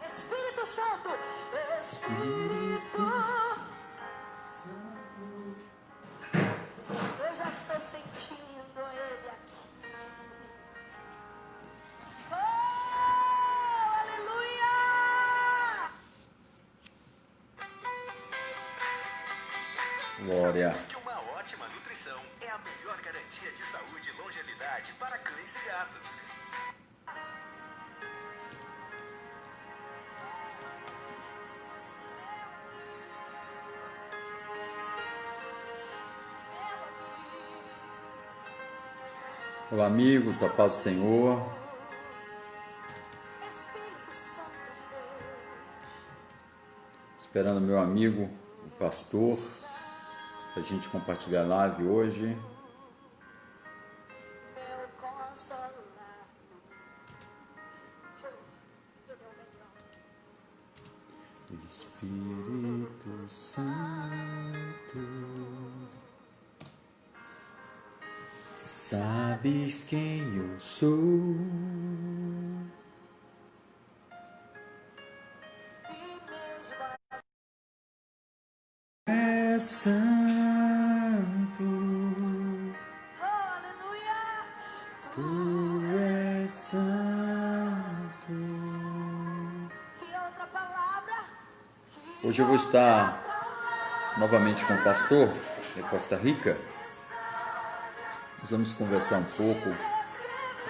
Espírito Santo, Espírito Santo, eu já estou sentindo Ele aqui. Oh, aleluia! Glória. Sabemos que uma ótima nutrição é a melhor garantia de saúde e longevidade para cães e gatos. Olá, amigos, a paz do Senhor. Espírito Santo de Deus, Esperando meu amigo, o pastor, para a gente compartilhar a live hoje. meu consolador, Ele é o melhor. Espírito Santo, sabes quem eu sou? E mesmo É santo, oh, aleluia, tu és santo. que outra palavra? Hoje eu vou estar novamente com o pastor de Costa Rica. Nós vamos conversar um pouco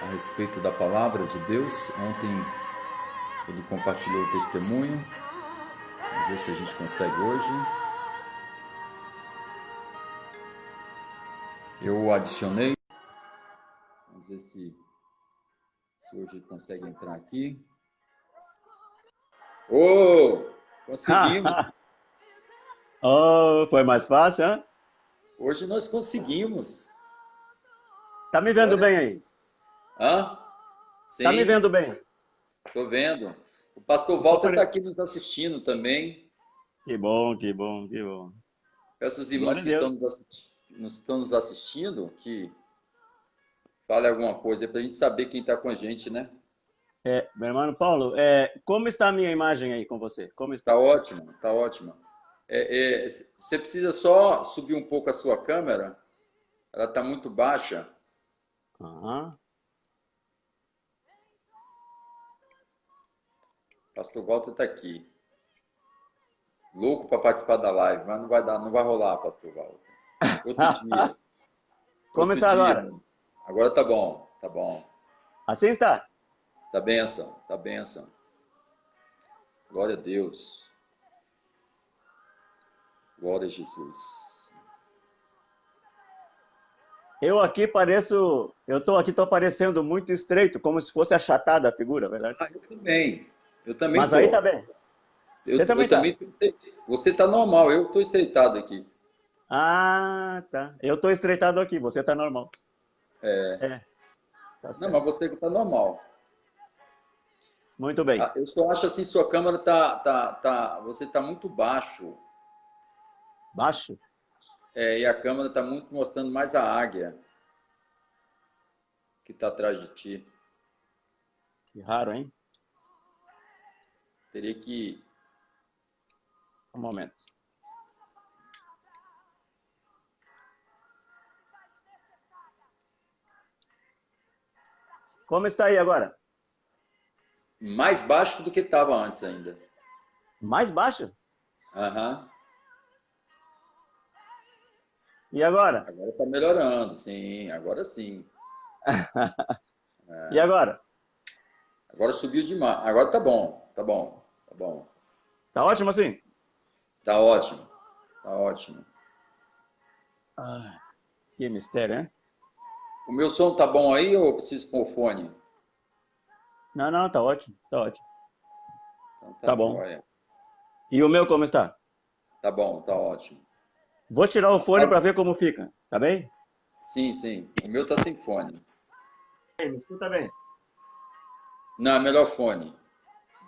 a respeito da palavra de Deus. Ontem ele compartilhou o testemunho. Vamos ver se a gente consegue hoje. Eu o adicionei. Vamos ver se hoje ele consegue entrar aqui. Conseguimos! Oh, foi mais fácil, hein? Hoje nós conseguimos. Tá me vendo bem aí? Hã? Sim, Tá me vendo bem? estou vendo. O pastor Walter está aqui nos assistindo também. Que bom, que bom, que bom. Peço aos irmãos Glória a que Deus. estão nos assistindo que fale alguma coisa para a gente saber quem está com a gente, né? Meu irmão Paulo, como está a minha imagem aí com você? Como Tá está? ótimo, tá ótimo. Você precisa só subir um pouco a sua câmera. Ela está muito baixa. Aham. Pastor Walter está aqui. Louco para participar da live, mas não vai dar, não vai rolar, Pastor Walter. Outro dia. Como Outro está dia. agora? Agora tá bom, tá bom. Assim está? Tá bênção, tá bênção. Glória a Deus. Glória a Jesus. Tô parecendo muito estreito, como se fosse achatada a figura, verdade? Eu também. Eu também Mas aí tá tô. bem. Você Eu também tá? também tô. Você tá normal, eu tô estreitado aqui. Ah, tá. Eu tô estreitado aqui, você tá normal. É, tá Não, certo. mas você tá normal. Muito bem. Eu só acho assim, sua câmera você tá muito baixo. Baixo? E a câmera tá muito mostrando mais a águia que tá atrás de ti. Que raro, hein? Teria que. Um momento. Como está aí agora? Mais baixo do que estava antes ainda. Mais baixo? Aham. E agora? Agora tá melhorando, sim, agora sim. E agora? Agora subiu demais. Agora tá bom, tá bom, tá bom. Tá ótimo assim? Tá ótimo, tá ótimo. Ah, que mistério, hein? O meu som tá bom aí ou eu preciso pôr fone? Não, não, tá ótimo, tá ótimo. Então Tá tá bom. joia. E o meu como está? Tá bom, tá ótimo. Vou tirar o fone para ver como fica, tá bem? Sim, sim. O meu tá sem fone. Me escuta bem. Não, é melhor fone.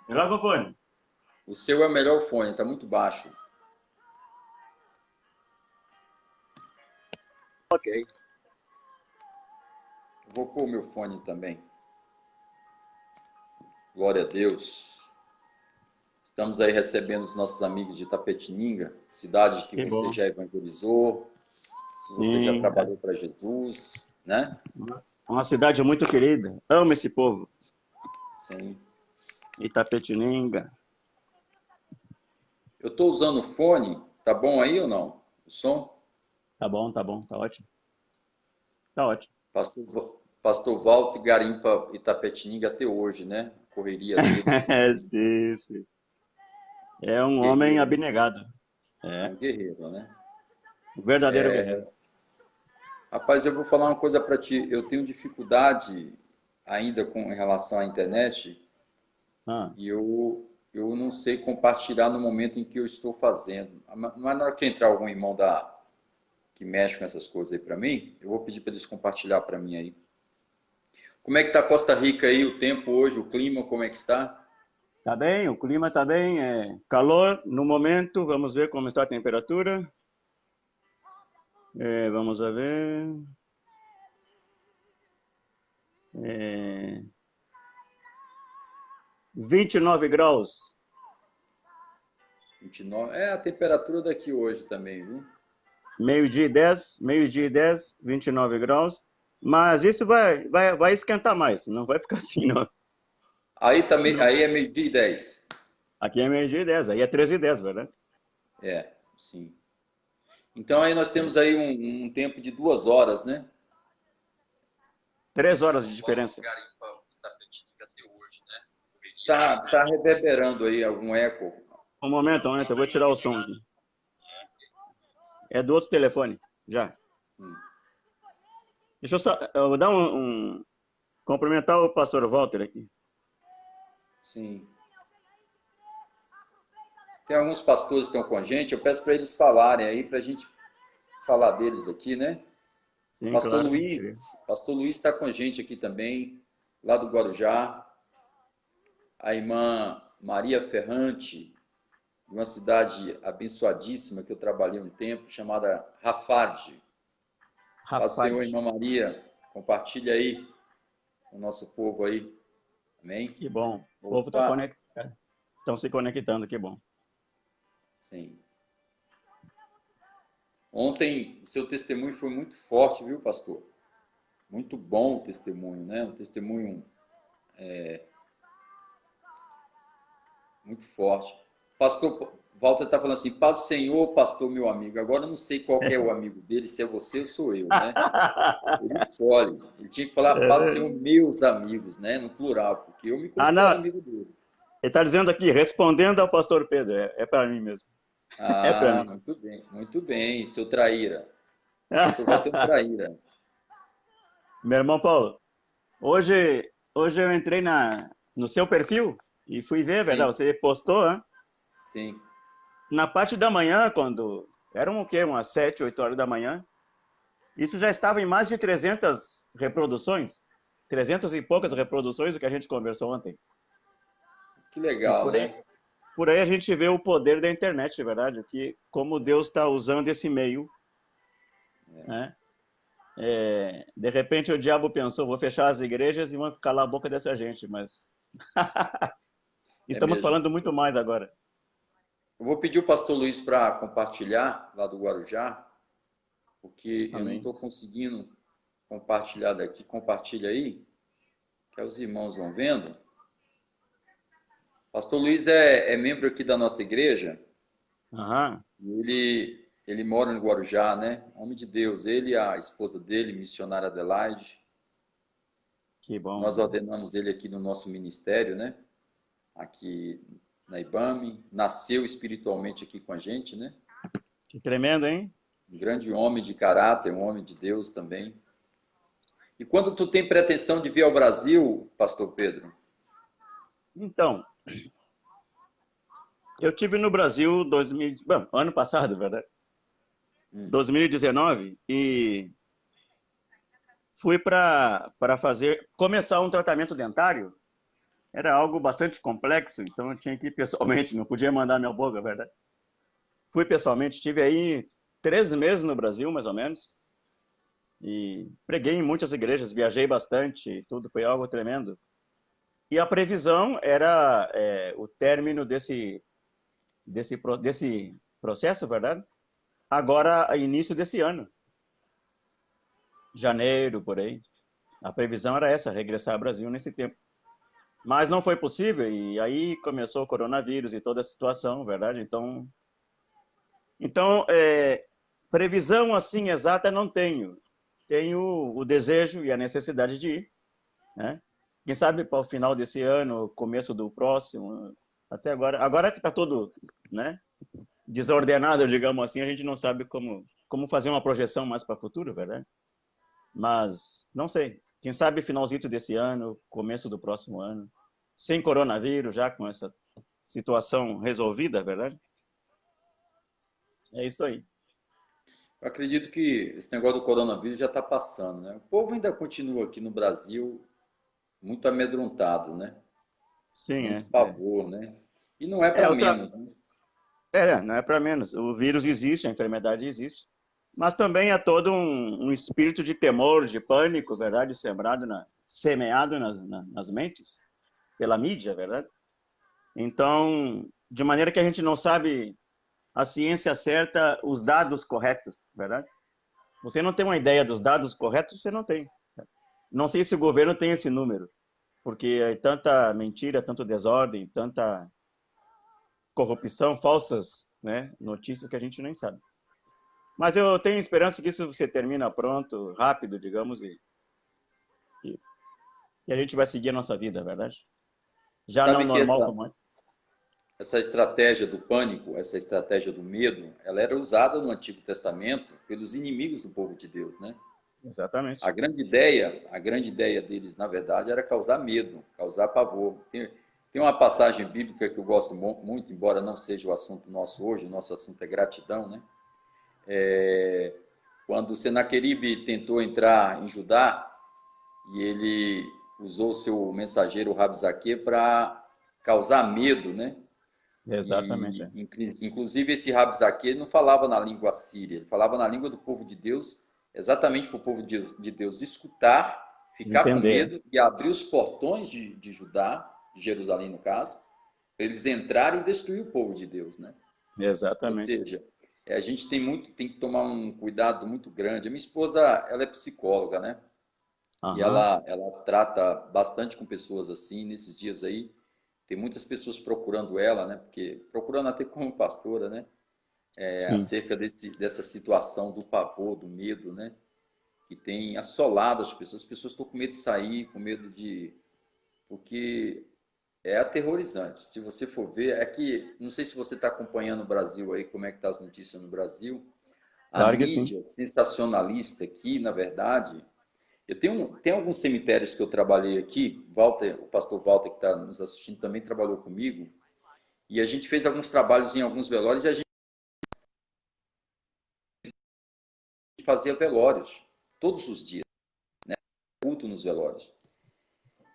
Melhor com o fone. O seu é o melhor fone, tá muito baixo. Ok. Eu vou pôr o meu fone também. Glória a Deus. Estamos aí recebendo os nossos amigos de Itapetininga, cidade que você bom. já evangelizou, que você já trabalhou para Jesus, né? Uma cidade muito querida. Amo esse povo. Sim. Itapetininga. Eu estou usando o fone, tá bom aí ou não? O som? Tá bom, tá ótimo. Tá ótimo. Pastor Walter garimpa Itapetininga até hoje, né? A correria deles. Sim, sim. É um Guerreiro, homem né? abnegado. É um guerreiro, né? Um verdadeiro guerreiro. Rapaz, eu vou falar uma coisa para ti. Eu tenho dificuldade ainda em relação à internet e eu não sei compartilhar no momento em que eu estou fazendo. Mas na hora que entrar algum irmão que mexe com essas coisas aí para mim, eu vou pedir para eles compartilhar para mim aí. Como é que tá Costa Rica aí, o tempo hoje, o clima, como é que está? Tá bem, o clima tá bem. É calor no momento. Vamos ver como está a temperatura. Vamos a ver. 29 graus. 29. É a temperatura daqui hoje também, viu? Meio-dia e 10, 29 graus. Mas isso vai esquentar mais, não vai ficar assim, não. Aí também, aí é meio-dia e 10. Aqui é meio-dia e 10, aí é 13 e 10, verdade? É, sim. Então aí nós temos aí um tempo de 2 horas, né? 3 horas de diferença. Tá reverberando aí algum eco. Um momento, eu vou tirar o som aqui. É do outro telefone, já. Deixa eu vou dar cumprimentar o pastor Walter aqui. Sim. Tem alguns pastores que estão com a gente, eu peço para eles falarem aí, para a gente falar deles aqui, né? Sim, Pastor claro. Luiz está com a gente aqui também, lá do Guarujá. A irmã Maria Ferrante, de uma cidade abençoadíssima que eu trabalhei um tempo, chamada Rafarge. Paz do Senhor, irmã Maria, compartilha aí com o nosso povo aí. Amém? Que bom. O povo está conectado. Estão se conectando, que bom. Sim. Ontem o seu testemunho foi muito forte, viu, pastor? Muito bom o testemunho, né? Um testemunho muito forte. Pastor Walter está falando assim, paz do Senhor, pastor, meu amigo. Agora eu não sei qual que é o amigo dele, se é você ou sou eu, né? Ele escolhe. Ele tinha que falar paz do Senhor, meus amigos, né? No plural, porque eu me considero amigo dele. Ele está dizendo aqui, respondendo ao pastor Pedro, é para mim mesmo. É para mim. Muito bem, seu traíra. Pastor Walter é um traíra. Meu irmão Paulo, hoje eu entrei no seu perfil e fui ver, verdade? Você postou, né? Sim. Na parte da manhã, quando eram o quê? Umas 7, 8 horas da manhã, isso já estava em mais de 300 reproduções. 300 e poucas reproduções do que a gente conversou ontem. Que legal, né? Por aí a gente vê o poder da internet, verdade? Como Deus está usando esse meio, né? De repente o diabo pensou, vou fechar as igrejas e vou calar a boca dessa gente, mas estamos falando muito mais agora. Eu vou pedir o pastor Luiz para compartilhar lá do Guarujá, porque eu não estou conseguindo compartilhar daqui. Compartilha aí, que os irmãos vão vendo. Pastor Luiz é membro aqui da nossa igreja. Ele mora no Guarujá, né? Homem de Deus. Ele e a esposa dele, missionária Adelaide. Que bom. Nós ordenamos ele aqui no nosso ministério, né? Aqui na IBAME. Nasceu espiritualmente aqui com a gente, né? Que tremendo, hein? Um grande homem de caráter, um homem de Deus também. E quando tu tem pretensão de vir ao Brasil, pastor Pedro? Então, eu tive no Brasil ano passado, verdade? 2019, e fui para começar um tratamento dentário. Era algo bastante complexo, então eu tinha que ir pessoalmente, não podia mandar minha boca, verdade? Fui pessoalmente, estive aí 3 meses no Brasil, mais ou menos, e preguei em muitas igrejas, viajei bastante, tudo foi algo tremendo. E a previsão era o término desse processo, verdade? Agora, início desse ano, janeiro, por aí. A previsão era essa, regressar ao Brasil nesse tempo. Mas não foi possível, e aí começou o coronavírus e toda a situação, verdade? Então previsão assim exata não tenho. Tenho o desejo e a necessidade de ir, né? Quem sabe para o final desse ano, começo do próximo, até agora que está tudo, né, desordenado, digamos assim, a gente não sabe como fazer uma projeção mais para o futuro, verdade? Mas não sei. Quem sabe finalzinho desse ano, começo do próximo ano, sem coronavírus, já com essa situação resolvida, verdade? É isso aí. Eu acredito que esse negócio do coronavírus já está passando, né? O povo ainda continua aqui no Brasil muito amedrontado, né? Sim, Muito pavor, né? E não é É, para menos, né? não é para menos. O vírus existe, a enfermidade existe. Mas também é todo um espírito de temor, de pânico, verdade? Semeado nas mentes, pela mídia, verdade? Então, de maneira que a gente não sabe a ciência certa, os dados corretos, verdade? Você não tem uma ideia dos dados corretos, você não tem. Não sei se o governo tem esse número, porque é tanta mentira, tanto desordem, tanta corrupção, falsas, né, notícias que a gente nem sabe. Mas eu tenho esperança que isso você termina pronto, rápido, digamos, e a gente vai seguir a nossa vida, é verdade? Já não Sabe que normal como é. essa estratégia do pânico, essa estratégia do medo, ela era usada no Antigo Testamento pelos inimigos do povo de Deus, né? Exatamente. A grande ideia deles, na verdade, era causar medo, causar pavor. Tem uma passagem bíblica que eu gosto muito, embora não seja o assunto nosso hoje, o nosso assunto é gratidão, né? Quando Senaqueribe tentou entrar em Judá e ele usou o seu mensageiro Rabsaque para causar medo, né? Exatamente. E, inclusive, esse Rabsaque não falava na língua síria, ele falava na língua do povo de Deus, exatamente para o povo de Deus escutar, ficar com Entender. medo e abrir os portões de Judá, de Jerusalém no caso, para eles entrarem e destruir o povo de Deus, né? Ou Exatamente. seja, a gente tem que tomar um cuidado muito grande. A minha esposa, ela é psicóloga, né? E Aham. ela trata bastante com pessoas assim. Nesses dias aí, tem muitas pessoas procurando ela, né? Porque procurando até como pastora, né? Sim. Acerca dessa situação do pavor, do medo, né? Que tem assolado as pessoas. As pessoas estão com medo de sair, com medo de... Porque é aterrorizante. Se você for ver, é que... Não sei se você está acompanhando o Brasil aí, como é que tá as notícias no Brasil. A Claro que sim. mídia sensacionalista aqui, na verdade... Tem alguns cemitérios que eu trabalhei aqui, o pastor Walter, que está nos assistindo, também trabalhou comigo, e a gente fez alguns trabalhos em alguns velórios e a gente fazia velórios todos os dias, culto nos velórios.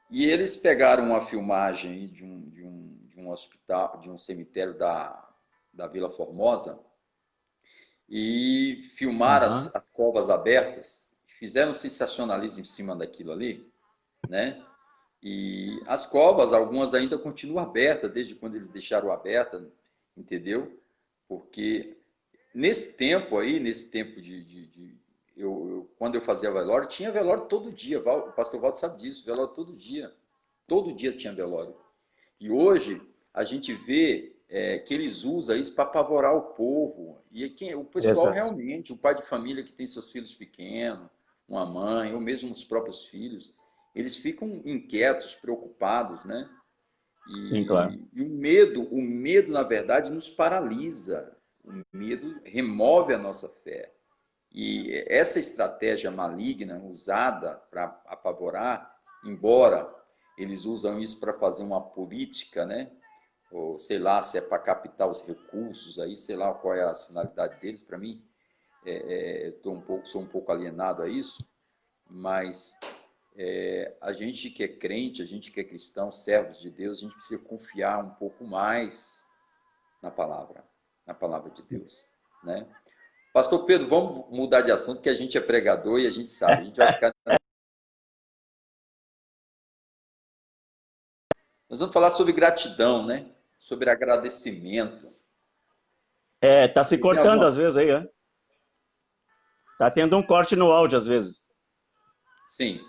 E eles pegaram uma filmagem de um hospital, de um cemitério da Vila Formosa e filmaram Aham. as covas abertas, fizeram um sensacionalismo em cima daquilo ali, né? E as covas, algumas ainda continuam abertas, desde quando eles deixaram aberta, entendeu? Porque nesse tempo quando eu fazia velório, tinha velório todo dia, o pastor Valdo sabe disso, velório todo dia tinha velório. E hoje a gente vê que eles usam isso para apavorar o povo, e o pessoal Exato. realmente, o pai de família que tem seus filhos pequenos, uma mãe, ou mesmo os próprios filhos, eles ficam inquietos, preocupados, né? Sim, claro. E o medo, na verdade, nos paralisa. O medo remove a nossa fé. E essa estratégia maligna usada para apavorar, embora eles usam isso para fazer uma política, né? Ou sei lá, se é para captar os recursos aí, sei lá qual é a finalidade deles. Para mim, sou um pouco alienado a isso, mas a gente que é crente, a gente que é cristão, servos de Deus, a gente precisa confiar um pouco mais na palavra de Sim. Deus, né? Pastor Pedro, vamos mudar de assunto, que a gente é pregador e a gente sabe, a gente vai ficar Nós vamos falar sobre gratidão, né? Sobre agradecimento. Tá se Você tem cortando alguma... às vezes aí, né? Tá tendo um corte no áudio às vezes. Sim.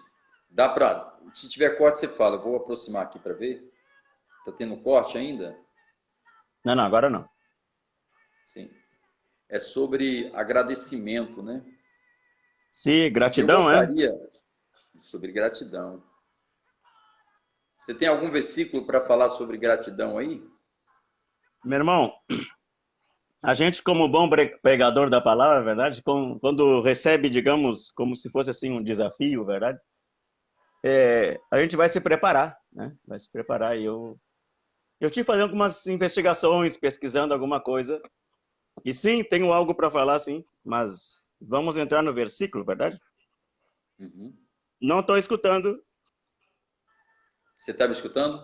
Dá para... Se tiver corte, você fala. Eu vou aproximar aqui para ver. Tá tendo corte ainda? Não, agora não. Sim. É sobre agradecimento, né? Sim, Eu gratidão, é? gostaria sobre gratidão. Você tem algum versículo para falar sobre gratidão aí? Meu irmão, a gente como bom pregador da palavra, verdade? Quando recebe, digamos, como se fosse assim um desafio, verdade? A gente vai se preparar, né? Vai se preparar e eu tive fazendo algumas investigações, pesquisando alguma coisa. E sim, tenho algo para falar, sim. Mas vamos entrar no versículo, verdade? Uhum. Não estou escutando. Você está me escutando?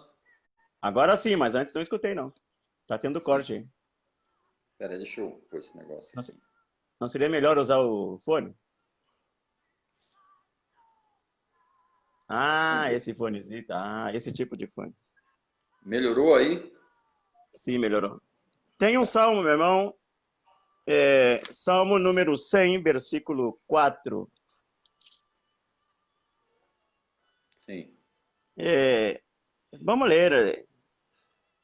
Agora sim, mas antes não escutei, não. Tá tendo Sim. corte aí. Espera aí, deixa eu pôr esse negócio aqui. Não seria melhor usar o fone? Vamos Ah, ver. esse fonezinho. Ah, esse tipo de fone. Melhorou aí? Sim, melhorou. Tem um Tá. salmo, meu irmão. Salmo número 100, versículo 4. Sim. Vamos ler.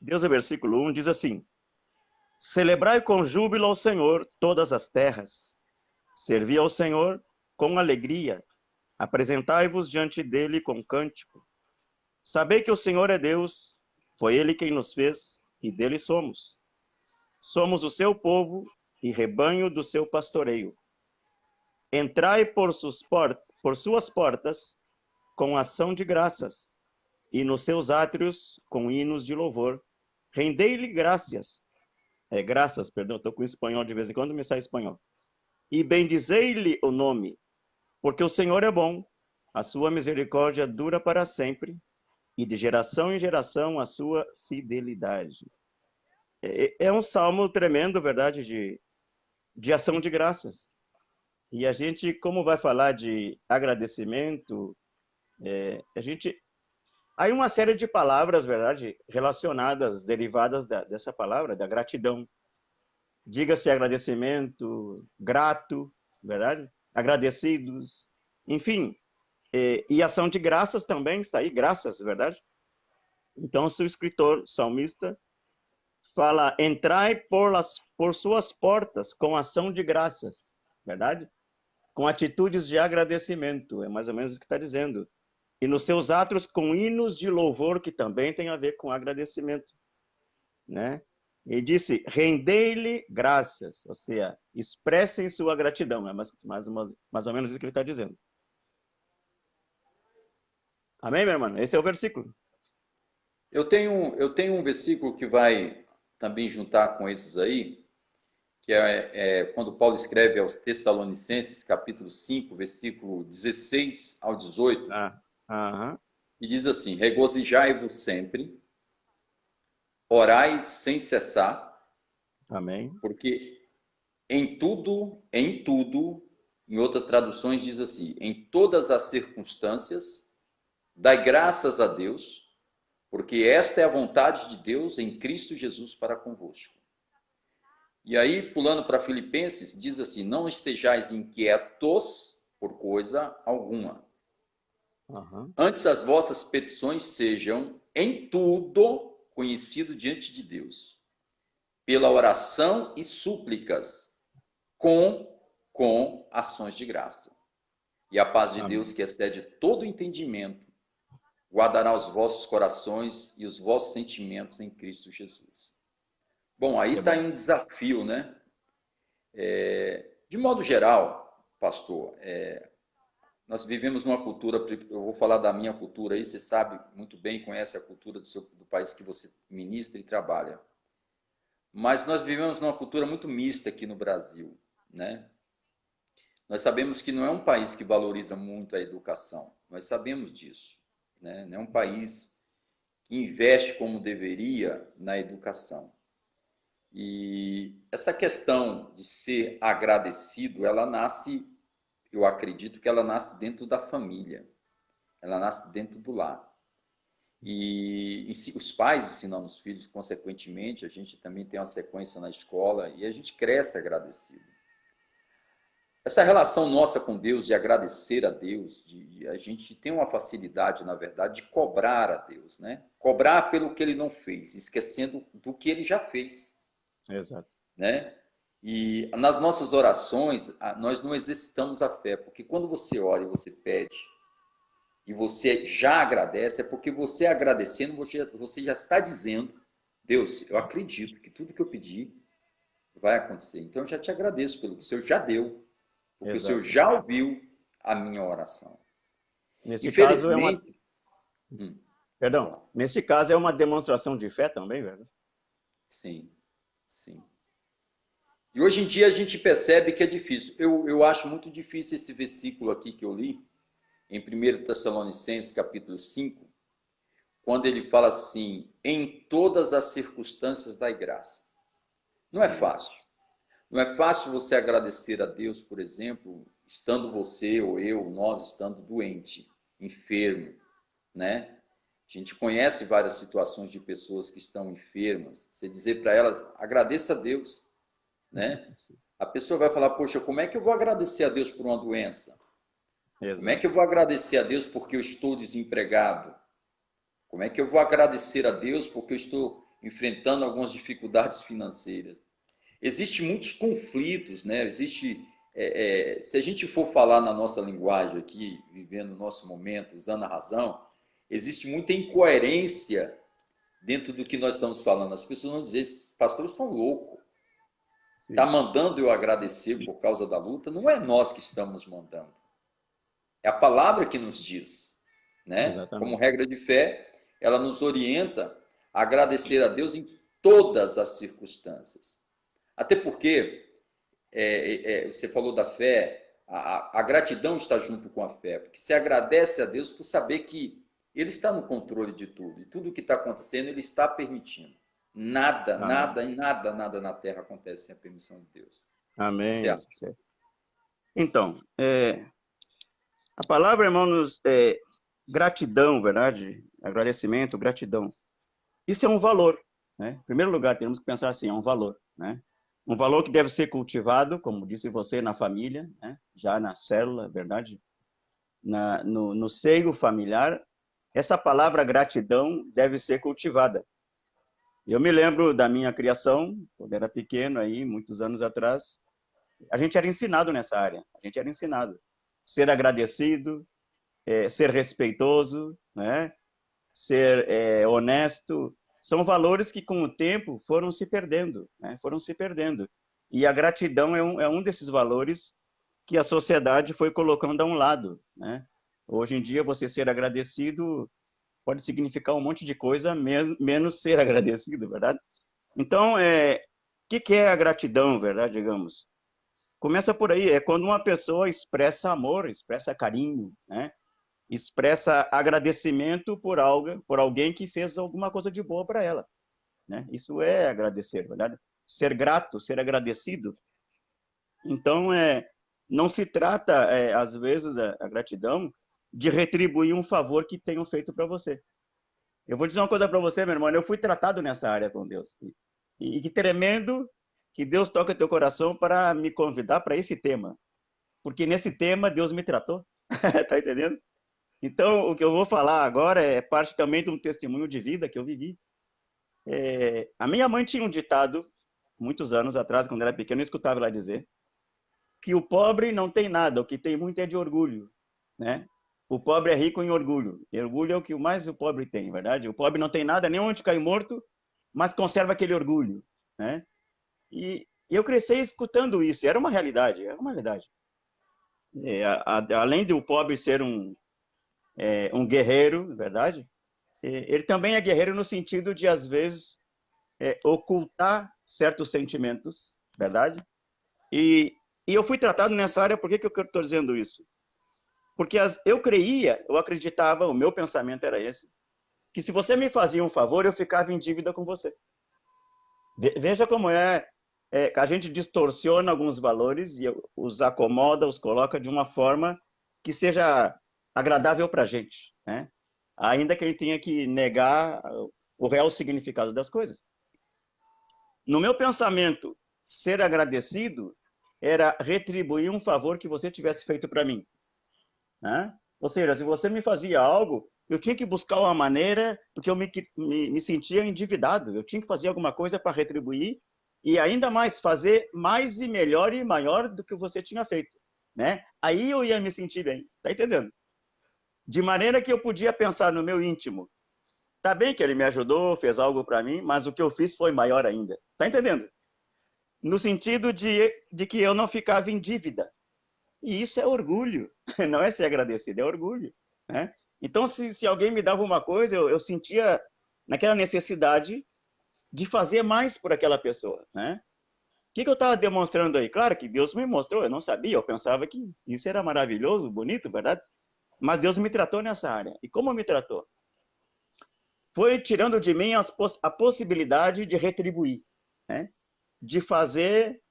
Deus, o versículo 1 diz assim: Celebrai com júbilo ao Senhor todas as terras. Servi ao Senhor com alegria. Apresentai-vos diante dele com cântico. Sabei que o Senhor é Deus, foi ele quem nos fez e dele somos. Somos o seu povo e rebanho do seu pastoreio. Entrai por suas portas com ação de graças e nos seus átrios com hinos de louvor. Rendei-lhe graças, perdão, estou com espanhol de vez em quando, me sai espanhol. E bendizei-lhe o nome, porque o Senhor é bom, a sua misericórdia dura para sempre, e de geração em geração a sua fidelidade. É um salmo tremendo, verdade, de ação de graças. E a gente, como vai falar de agradecimento, a gente... Há uma série de palavras, verdade, relacionadas, derivadas dessa palavra, da gratidão. Diga-se agradecimento, grato, verdade? Agradecidos, enfim. E ação de graças também está aí, graças, verdade? Então, se o escritor, salmista, fala, entrai por suas portas com ação de graças, verdade? Com atitudes de agradecimento, é mais ou menos o que está dizendo. E nos seus atos com hinos de louvor, que também tem a ver com agradecimento, né? E disse, rendei-lhe graças, ou seja, expressem sua gratidão, é mais ou menos isso que ele está dizendo. Amém, meu irmão? Esse é o versículo. Eu tenho um versículo que vai também juntar com esses aí, que é quando Paulo escreve aos Tessalonicenses, capítulo 5, versículo 16 ao 18, e diz assim: Regozijai-vos sempre, orai sem cessar, Amém. porque em tudo, em outras traduções diz assim, em todas as circunstâncias, dai graças a Deus, porque esta é a vontade de Deus em Cristo Jesus para convosco. E aí, pulando para Filipenses, diz assim, não estejais inquietos por coisa alguma. Antes as vossas petições sejam em tudo conhecido diante de Deus, pela oração e súplicas, com ações de graça. E a paz de Deus, Amém. que excede todo entendimento, guardará os vossos corações e os vossos sentimentos em Cristo Jesus. Bom, aí está aí um desafio, né? De modo geral, pastor, nós vivemos numa cultura, eu vou falar da minha cultura aí, você sabe muito bem, conhece a cultura do país que você ministra e trabalha. Mas nós vivemos numa cultura muito mista aqui no Brasil, né? Nós sabemos que não é um país que valoriza muito a educação, nós sabemos disso, né? Não é um país que investe como deveria na educação. E essa questão de ser agradecido, ela nasce, eu acredito que ela nasce dentro da família, ela nasce dentro do lar. E os pais ensinando os filhos, consequentemente, a gente também tem uma sequência na escola e a gente cresce agradecido. Essa relação nossa com Deus, de agradecer a Deus, a gente tem uma facilidade, na verdade, de cobrar a Deus, né? Cobrar pelo que ele não fez, esquecendo do que ele já fez. Exato. Né? E nas nossas orações, nós não exercitamos a fé, porque quando você ora e você pede, e você já agradece, é porque você agradecendo, você já está dizendo, Deus, eu acredito que tudo que eu pedi vai acontecer. Então eu já te agradeço pelo que o Senhor já deu, porque Exato. o Senhor já ouviu a minha oração. Nesse caso é uma... Hum, Perdão, nesse caso é uma demonstração de fé também, velho? sim, sim. E hoje em dia a gente percebe que é difícil. Eu acho muito difícil esse versículo aqui que eu li, em 1 Tessalonicenses, capítulo 5, quando ele fala assim, em todas as circunstâncias dai graça. Não é fácil. Não é fácil você agradecer a Deus, por exemplo, estando você ou eu, nós estando doente, enfermo, né? A gente conhece várias situações de pessoas que estão enfermas. Você dizer para elas, agradeça a Deus, né? A pessoa vai falar, poxa, como é que eu vou agradecer a Deus por uma doença? Exato. Como é que eu vou agradecer a Deus porque eu estou desempregado? Como é que eu vou agradecer a Deus porque eu estou enfrentando algumas dificuldades financeiras? Existem muitos conflitos, né? Se a gente for falar na nossa linguagem aqui, vivendo o nosso momento, usando a razão, existe muita incoerência dentro do que nós estamos falando. As pessoas vão dizer, esses pastores são loucos. Está mandando eu agradecer por causa da luta? Não é nós que estamos mandando. É a palavra que nos diz, né? Exatamente. Como regra de fé, ela nos orienta a agradecer a Deus em todas as circunstâncias. Até porque, você falou da fé, a gratidão está junto com a fé, porque você agradece a Deus por saber que Ele está no controle de tudo, e tudo que está acontecendo, Ele está permitindo. Nada na Terra acontece sem a permissão de Deus. Amém. Certo. Então, a palavra, irmãos, gratidão, verdade? Agradecimento, gratidão. Isso é um valor, né? Em primeiro lugar, temos que pensar assim, é um valor, né? Um valor que deve ser cultivado, como disse você, na família, né? Já na célula, verdade? No seio familiar. Essa palavra gratidão deve ser cultivada. Eu me lembro da minha criação, quando era pequeno, aí, muitos anos atrás, a gente era ensinado nessa área, a gente era ensinado. Ser agradecido, ser respeitoso, né? Ser honesto, são valores que com o tempo foram se perdendo, né? Foram se perdendo. E a gratidão é um desses valores que a sociedade foi colocando a um lado, né? Hoje em dia, você ser agradecido pode significar um monte de coisa, menos ser agradecido, verdade? Então, que é a gratidão, verdade, digamos? Começa por aí, é quando uma pessoa expressa amor, expressa carinho, né? Expressa agradecimento por alguém que fez alguma coisa de boa para ela, né? Isso é agradecer, verdade? Ser grato, ser agradecido. Então, não se trata, às vezes, a gratidão de retribuir um favor que tenham feito para você. Eu vou dizer uma coisa para você, meu irmão, eu fui tratado nessa área com Deus. E que tremendo que Deus toca teu coração para me convidar para esse tema. Porque nesse tema Deus me tratou. Tá entendendo? Então, o que eu vou falar agora é parte também de um testemunho de vida que eu vivi. A minha mãe tinha um ditado, muitos anos atrás, quando era pequeno, eu escutava ela dizer que o pobre não tem nada, o que tem muito é de orgulho, né? O pobre é rico em orgulho. E orgulho é o que mais o pobre tem, verdade? O pobre não tem nada, nem onde cair morto, mas conserva aquele orgulho, né? E eu cresci escutando isso, era uma realidade, era uma realidade. Além de o pobre ser um guerreiro, verdade? Ele também é guerreiro no sentido de, às vezes, ocultar certos sentimentos, verdade? E eu fui tratado nessa área, por que eu estou dizendo isso? Porque eu acreditava, o meu pensamento era esse, que se você me fazia um favor, eu ficava em dívida com você. Veja como a gente distorciona alguns valores e os acomoda, os coloca de uma forma que seja agradável para a gente, né? ainda que ele tenha que negar o real significado das coisas. No meu pensamento, ser agradecido era retribuir um favor que você tivesse feito para mim, né? Ou seja, se você me fazia algo, eu tinha que buscar uma maneira, porque eu me sentia endividado. Eu tinha que fazer alguma coisa para retribuir e ainda mais fazer mais e melhor e maior do que você tinha feito, né? Aí eu ia me sentir bem, tá entendendo? De maneira que eu podia pensar no meu íntimo. Tá bem que ele me ajudou, fez algo para mim, mas o que eu fiz foi maior ainda. Tá entendendo? No sentido de que eu não ficava em dívida. E isso é orgulho, não é ser agradecido, é orgulho, né? Então, se alguém me dava uma coisa, eu sentia naquela necessidade de fazer mais por aquela pessoa, né? O que eu estava demonstrando aí? Claro que Deus me mostrou, eu não sabia, eu pensava que isso era maravilhoso, bonito, verdade? Mas Deus me tratou nessa área. E como me tratou? Foi tirando de mim a possibilidade de retribuir, né? De fazer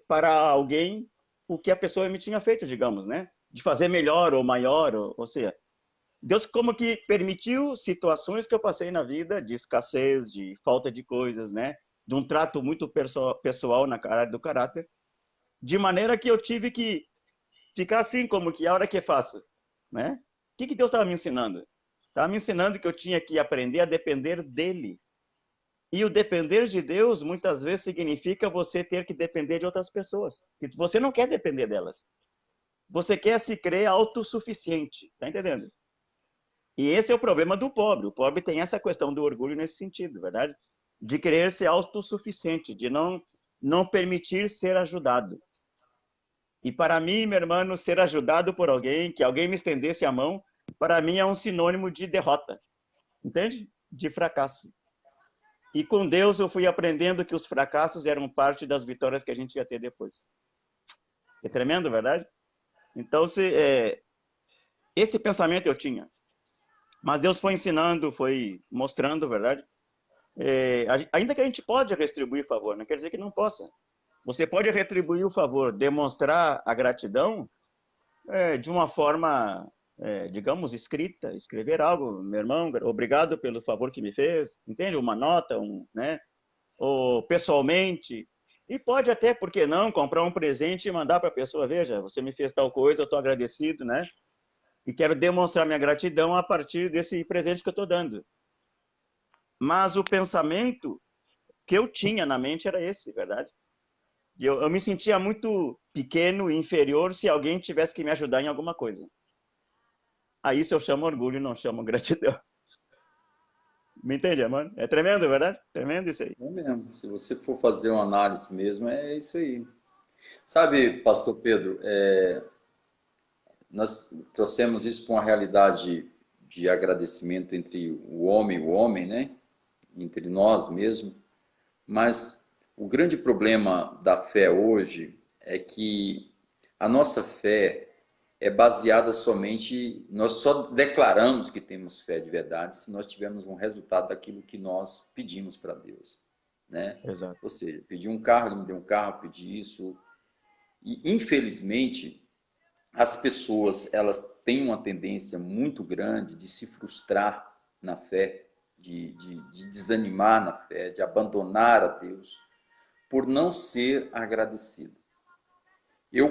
para alguém o que a pessoa me tinha feito, digamos, né? De fazer melhor ou maior, ou seja, Deus como que permitiu situações que eu passei na vida de escassez, de falta de coisas, né? De um trato muito pessoal na área do caráter, de maneira que eu tive que ficar assim, como que a hora que faço, né? O que Deus estava me ensinando? Estava me ensinando que eu tinha que aprender a depender dele. E o depender de Deus, muitas vezes, significa você ter que depender de outras pessoas. E você não quer depender delas. Você quer se crer autossuficiente. Tá entendendo? E esse é o problema do pobre. O pobre tem essa questão do orgulho nesse sentido, verdade? De querer ser autossuficiente, de não permitir ser ajudado. E para mim, meu irmão, ser ajudado por alguém, que alguém me estendesse a mão, para mim é um sinônimo de derrota. Entende? De fracasso. E com Deus eu fui aprendendo que os fracassos eram parte das vitórias que a gente ia ter depois. É tremendo, verdade? Então, esse pensamento eu tinha. Mas Deus foi ensinando, foi mostrando, verdade? Ainda que a gente pode retribuir favor, não quer dizer que não possa. Você pode retribuir o favor, demonstrar a gratidão de uma forma, digamos, escrita, escrever algo, meu irmão, obrigado pelo favor que me fez, entende? Uma nota, né? Ou pessoalmente. E pode até, por que não, comprar um presente e mandar para a pessoa, veja, você me fez tal coisa, eu estou agradecido, né? E quero demonstrar minha gratidão a partir desse presente que eu estou dando. Mas o pensamento que eu tinha na mente era esse, verdade? Eu me sentia muito pequeno e inferior se alguém tivesse que me ajudar em alguma coisa. A isso eu chamo orgulho, não chamo gratidão. Me entende, mano? É tremendo, verdade? Tremendo isso aí. É mesmo. Se você for fazer uma análise mesmo, é isso aí. Sabe, pastor Pedro, nós trouxemos isso para uma realidade de agradecimento entre o homem, né? Entre nós mesmo. Mas o grande problema da fé hoje é que a nossa fé é baseada somente, nós só declaramos que temos fé de verdade se nós tivermos um resultado daquilo que nós pedimos para Deus, né? Exato. Ou seja, pedi um carro, ele me deu um carro, pedi isso. E infelizmente as pessoas, elas têm uma tendência muito grande de se frustrar na fé, de desanimar na fé, de abandonar a Deus, por não ser agradecido.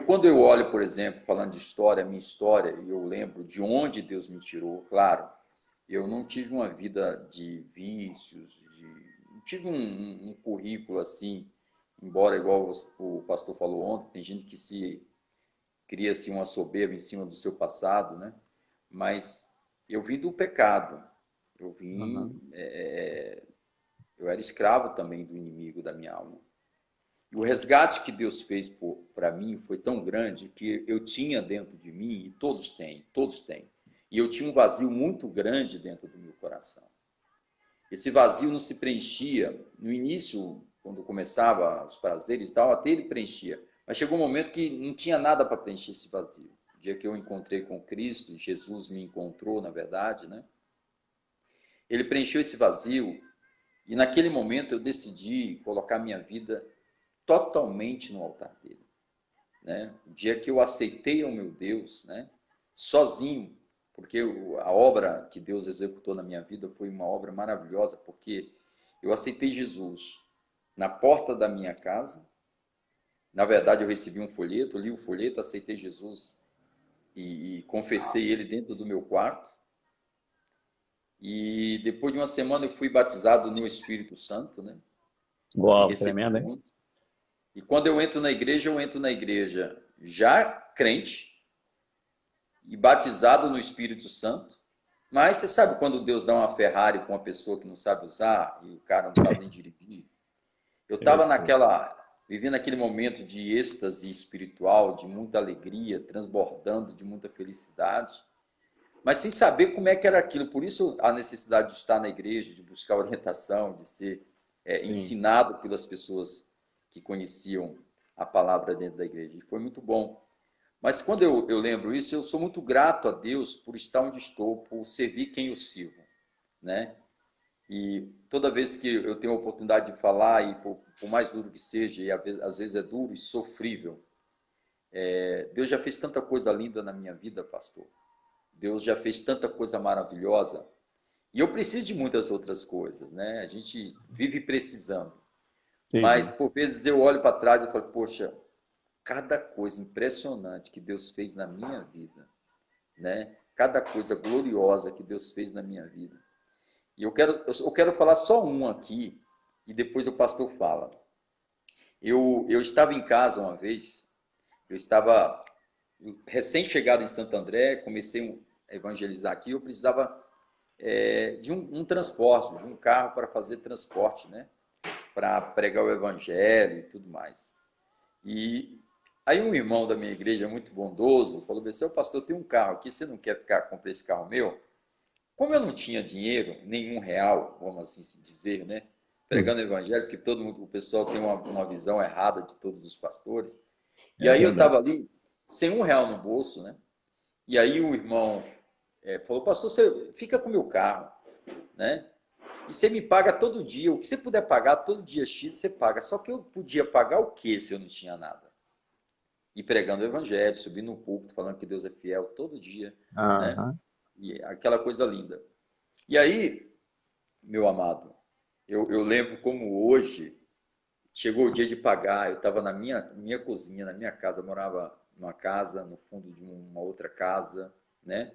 Quando eu olho, por exemplo, falando de história, a minha história, e eu lembro de onde Deus me tirou, claro, eu não tive uma vida de vícios, não tive um currículo assim, embora, igual o pastor falou ontem, tem gente que cria-se uma soberba em cima do seu passado, né? Mas eu vim do pecado, eu era escravo também do inimigo da minha alma. E o resgate que Deus fez para mim foi tão grande que eu tinha dentro de mim, e todos têm, e eu tinha um vazio muito grande dentro do meu coração. Esse vazio não se preenchia. No início, quando começava os prazeres e tal, até ele preenchia. Mas chegou um momento que não tinha nada para preencher esse vazio. O dia que eu encontrei com Cristo, Jesus me encontrou, na verdade, né? Ele preencheu esse vazio e naquele momento eu decidi colocar minha vida totalmente no altar dele, né? O dia que eu aceitei ao meu Deus, né? Sozinho, porque a obra que Deus executou na minha vida foi uma obra maravilhosa, porque eu aceitei Jesus na porta da minha casa. Na verdade, eu recebi um folheto, li o folheto, aceitei Jesus e confessei ele dentro do meu quarto. E depois de uma semana eu fui batizado no Espírito Santo, né? Que Uau, recebi tremendo, hein? muito. E quando eu entro na igreja já crente e batizado no Espírito Santo. Mas você sabe quando Deus dá uma Ferrari para uma pessoa que não sabe usar e o cara não sabe nem dirigir? Eu estava vivendo aquele momento de êxtase espiritual, de muita alegria, transbordando de muita felicidade, mas sem saber como é que era aquilo. Por isso a necessidade de estar na igreja, de buscar orientação, de ser ensinado pelas pessoas que conheciam a palavra dentro da igreja. E foi muito bom. Mas quando eu lembro isso, eu sou muito grato a Deus por estar onde estou, por servir quem eu sirvo, né? E toda vez que eu tenho a oportunidade de falar, e por mais duro que seja, e às vezes é duro e sofrível, Deus já fez tanta coisa linda na minha vida, pastor. Deus já fez tanta coisa maravilhosa. E eu preciso de muitas outras coisas, né? A gente vive precisando. Sim, Mas, sim. por vezes, eu olho para trás e falo, poxa, cada coisa impressionante que Deus fez na minha vida, né? Cada coisa gloriosa que Deus fez na minha vida. E eu quero falar só um aqui, e depois o pastor fala. Eu estava em casa uma vez, eu estava recém-chegado em Santo André, comecei a evangelizar aqui, eu precisava de um transporte, de um carro para fazer transporte, né? Para pregar o evangelho e tudo mais. E aí um irmão da minha igreja, muito bondoso, falou assim, pastor, tem um carro aqui, você não quer comprar esse carro meu? Como eu não tinha dinheiro, nenhum real, vamos assim se dizer, né? Pregando o evangelho, porque todo mundo, o pessoal tem uma visão errada de todos os pastores. E É aí eu verdade. estava ali, sem um real no bolso, né? E aí o irmão falou, pastor, você fica com o meu carro, né? E você me paga todo dia, o que você puder pagar, todo dia X você paga. Só que eu podia pagar o quê se eu não tinha nada? E pregando o evangelho, subindo no púlpito, falando que Deus é fiel todo dia, né? Aham. E aquela coisa linda. E aí, meu amado, eu lembro como hoje chegou o dia de pagar. Eu estava na minha cozinha, na minha casa. Eu morava numa casa, no fundo de uma outra casa, né?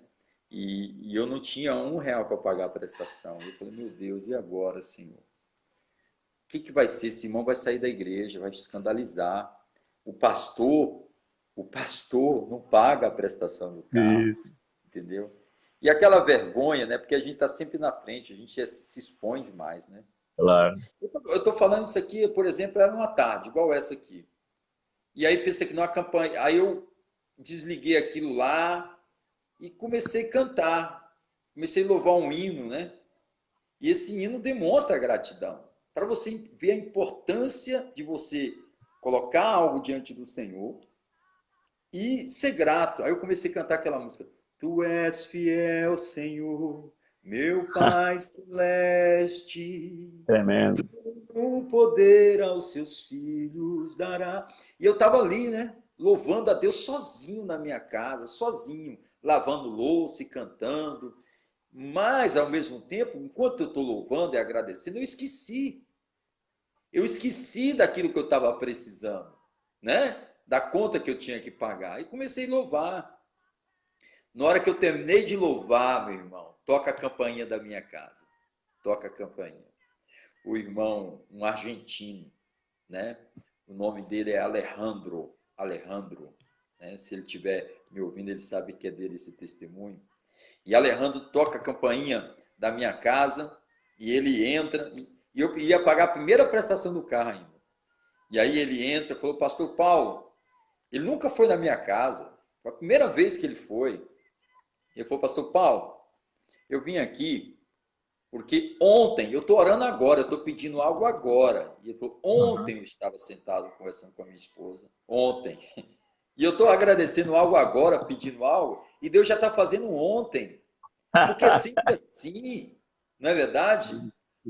E eu não tinha um real para pagar a prestação. Eu falei, meu Deus, e agora, Senhor? O que vai ser? Esse irmão vai sair da igreja, vai escandalizar. O pastor não paga a prestação do carro, Isso, entendeu? E aquela vergonha, né? Porque a gente está sempre na frente, a gente se expõe demais, né? claro. Eu estou falando isso aqui, por exemplo, era numa tarde, igual essa aqui. E aí pensei que numa campanha, aí eu desliguei aquilo lá e comecei a cantar. Comecei a louvar um hino, né? E esse hino demonstra a gratidão. Para você ver a importância de você colocar algo diante do Senhor e ser grato. Aí eu comecei a cantar aquela música. Tu és fiel, Senhor, meu Pai celeste. Tremendo. O poder aos seus filhos dará. E eu estava ali, né? Louvando a Deus sozinho na minha casa, sozinho, lavando louça e cantando. Mas, ao mesmo tempo, enquanto eu estou louvando e agradecendo, eu esqueci. Eu esqueci daquilo que eu estava precisando, né? Da conta que eu tinha que pagar. E comecei a louvar. Na hora que eu terminei de louvar, meu irmão, toca a campainha da minha casa. Toca a campainha. O irmão, um argentino, né? O nome dele é Alejandro. Né? Se ele estiver me ouvindo, ele sabe que é dele esse testemunho. E Alejandro toca a campainha da minha casa e ele entra. E eu ia pagar a primeira prestação do carro ainda. E aí ele entra e falou, pastor Paulo, ele nunca foi na minha casa. Foi a primeira vez que ele foi. Ele falou, pastor Paulo, eu vim aqui porque ontem, eu estou orando agora, eu estou pedindo algo agora. E ele falou, ontem eu estava sentado conversando com a minha esposa. Ontem. E eu estou agradecendo algo agora, pedindo algo, e Deus já está fazendo ontem. Porque é sempre assim, não é verdade?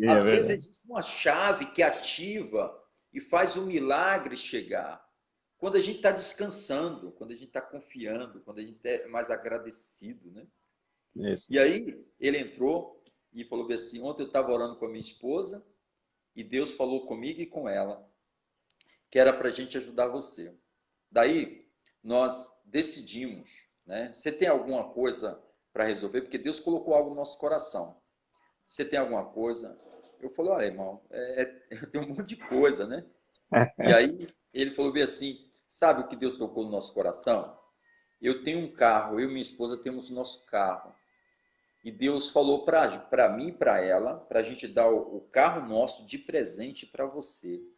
É Às vezes verdade. existe uma chave que ativa e faz o milagre chegar. Quando a gente está descansando, quando a gente está confiando, quando a gente é mais agradecido, né? Isso. E aí ele entrou e falou bem assim, ontem eu estava orando com a minha esposa e Deus falou comigo e com ela que era para a gente ajudar você. Daí nós decidimos, né? Você tem alguma coisa para resolver? Porque Deus colocou algo no nosso coração. Você tem alguma coisa? Eu falei, olha, irmão, eu tenho um monte de coisa, né? E aí ele falou bem assim, sabe o que Deus tocou no nosso coração? Eu tenho um carro, eu e minha esposa temos o nosso carro. E Deus falou para mim e para ela, para a gente dar o carro nosso de presente para você. E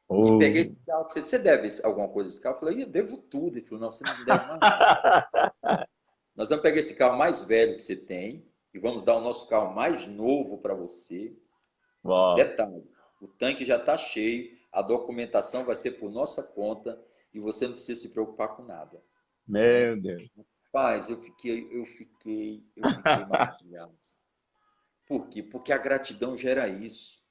Oh. peguei esse carro, você deve alguma coisa desse carro? Eu falei, eu devo tudo. Ele falou, não, você não deve mais nada. Nós vamos pegar esse carro mais velho que você tem e vamos dar o nosso carro mais novo para você. Uau. Detalhe, o tanque já está cheio, a documentação vai ser por nossa conta e você não precisa se preocupar com nada. Meu Deus. Rapaz, eu fiquei maravilhado. Por quê? Porque a gratidão gera isso.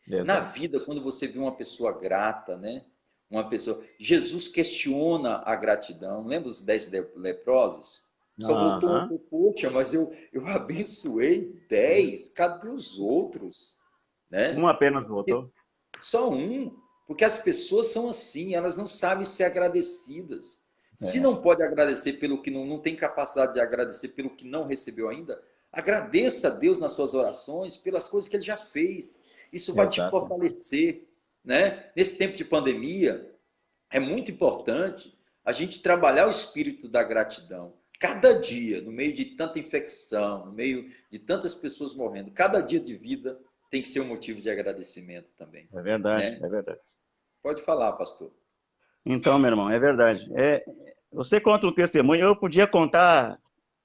Na Exato. vida, quando você vê uma pessoa grata, né? Uma pessoa. Jesus questiona a gratidão. Lembra os 10 leprosos? Só voltou um Aham. poxa, mas eu abençoei 10. Cadê os outros? Né? Um apenas votou. Só um. Porque as pessoas são assim, elas não sabem ser agradecidas. Se É. não pode agradecer pelo que não tem capacidade de agradecer pelo que não recebeu ainda, agradeça a Deus nas suas orações pelas coisas que ele já fez. Isso vai te Exato. fortalecer, né? Nesse tempo de pandemia, é muito importante a gente trabalhar o espírito da gratidão. Cada dia, no meio de tanta infecção, no meio de tantas pessoas morrendo, cada dia de vida tem que ser um motivo de agradecimento também, É verdade, né? é verdade. Pode falar, pastor. Então, meu irmão, é verdade. Você conta um testemunho, eu podia contar,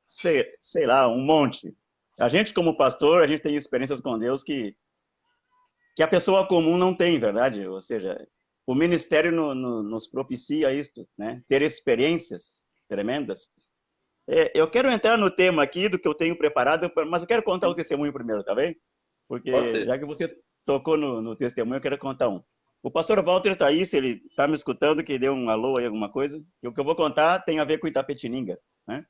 sei lá, um monte. A gente, como pastor, a gente tem experiências com Deus que a pessoa comum não tem, verdade? Ou seja, o ministério nos propicia isto, né? Ter experiências tremendas. Eu quero entrar no tema aqui do que eu tenho preparado, mas eu quero contar o testemunho primeiro, tá bem? Pode Porque já ser. que você tocou no testemunho, eu quero contar um. O pastor Walter está aí, se ele está me escutando, que deu um alô aí, alguma coisa. E o que eu vou contar tem a ver com Itapetininga, né?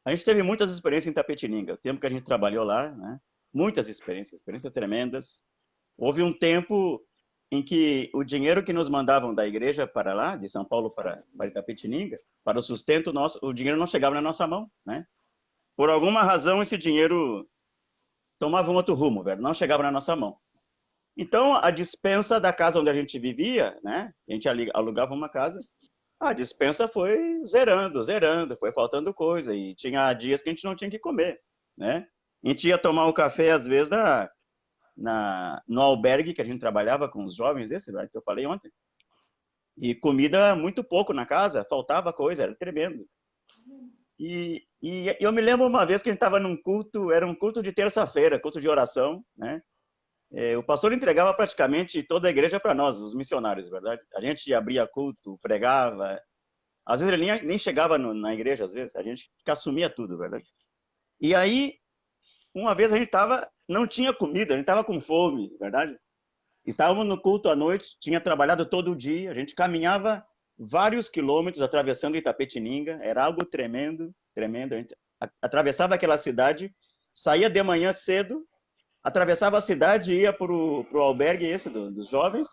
A gente teve muitas experiências em Itapetininga, o tempo que a gente trabalhou lá, né? Muitas experiências tremendas. Houve um tempo em que o dinheiro que nos mandavam da igreja para lá, de São Paulo para Itapetininga, para o sustento nosso, o dinheiro não chegava na nossa mão, né? Por alguma razão, esse dinheiro tomava um outro rumo, velho, não chegava na nossa mão. Então, a dispensa da casa onde a gente vivia, né? A gente alugava uma casa, a dispensa foi zerando, foi faltando coisa, e tinha dias que a gente não tinha que comer, né? A gente ia tomar um café, às vezes, no albergue que a gente trabalhava com os jovens, esse que eu falei ontem, e comida muito pouco na casa, faltava coisa, era tremendo. E eu me lembro uma vez que a gente estava num culto, era um culto de terça-feira, culto de oração, né? O pastor entregava praticamente toda a igreja para nós, os missionários, verdade? A gente abria culto, pregava, às vezes ele nem chegava na igreja, às vezes, a gente que assumia tudo, verdade? E aí, uma vez a gente não tinha comida, a gente estava com fome, verdade? Estávamos no culto à noite, tinha trabalhado todo o dia, a gente caminhava vários quilômetros atravessando Itapetininga, era algo tremendo, tremendo. A gente atravessava aquela cidade, saía de manhã cedo, atravessava a cidade e ia para o albergue esse dos jovens.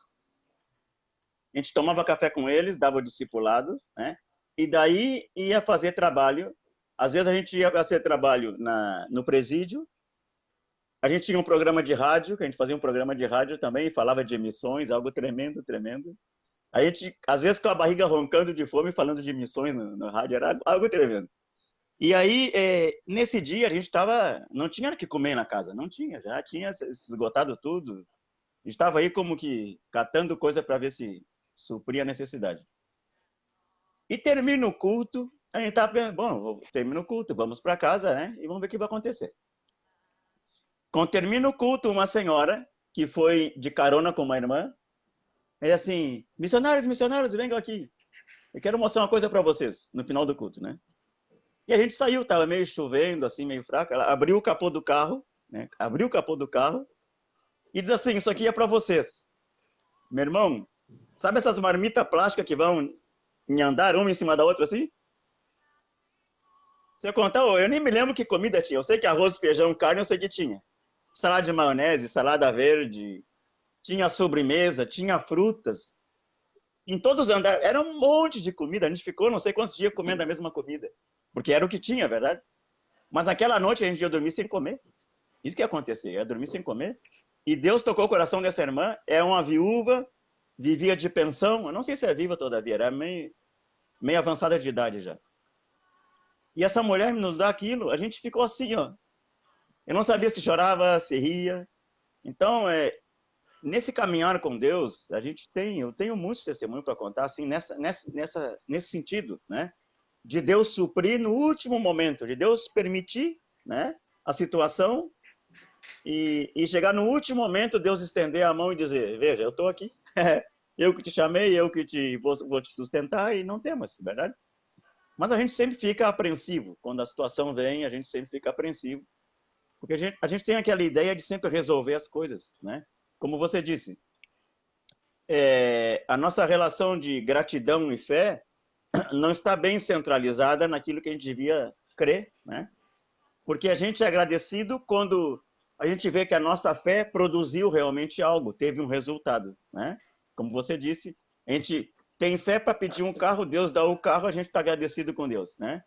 A gente tomava café com eles, dava o discipulado, né? E daí ia fazer trabalho. Às vezes a gente ia fazer trabalho no presídio. A gente tinha um programa de rádio, que a gente fazia um programa de rádio também, falava de missões, algo tremendo, tremendo. A gente, às vezes, com a barriga roncando de fome, falando de missões no rádio, era algo tremendo. E aí, nesse dia, a gente não tinha o que comer na casa, não tinha, já tinha se esgotado tudo. A gente estava aí como que catando coisa para ver se supria a necessidade. E termina o culto, a gente estava pensando, bom, termina o culto, vamos para casa, né? E vamos ver o que vai acontecer. Quando termina o culto, uma senhora, que foi de carona com uma irmã, é assim, missionários, venham aqui. Eu quero mostrar uma coisa para vocês, no final do culto, né? E a gente saiu, estava meio chovendo, assim, meio fraco. Ela abriu o capô do carro, né? Abriu o capô do carro e diz assim, isso aqui é para vocês. Meu irmão, sabe essas marmitas plásticas que vão em andar uma em cima da outra assim? Se eu contar, eu nem me lembro que comida tinha. Eu sei que arroz, feijão, carne, eu sei que tinha. Salada de maionese, salada verde, tinha sobremesa, tinha frutas. Em todos os andares, era um monte de comida. A gente ficou não sei quantos dias comendo a mesma comida. Porque era o que tinha, verdade? Mas aquela noite a gente ia dormir sem comer. Isso que ia acontecer, ia dormir sem comer. E Deus tocou o coração dessa irmã. É uma viúva, vivia de pensão. Eu não sei se é viva todavia, era meio avançada de idade já. E essa mulher nos dá aquilo, a gente ficou assim, ó. Eu não sabia se chorava, se ria. Então, nesse caminhar com Deus, eu tenho muitos testemunhos para contar, assim, nesse sentido, né? De Deus suprir no último momento, de Deus permitir, né, a situação e chegar no último momento, Deus estender a mão e dizer, veja, eu estou aqui, eu que te chamei, eu que vou te sustentar e não temas, verdade? Mas a gente sempre fica apreensivo. Quando a situação vem, a gente sempre fica apreensivo. Porque a gente tem aquela ideia de sempre resolver as coisas, né? Como você disse, a nossa relação de gratidão e fé não está bem centralizada naquilo que a gente devia crer, né? Porque a gente é agradecido quando a gente vê que a nossa fé produziu realmente algo, teve um resultado, né? Como você disse, a gente tem fé para pedir um carro, Deus dá o carro, a gente está agradecido com Deus, né?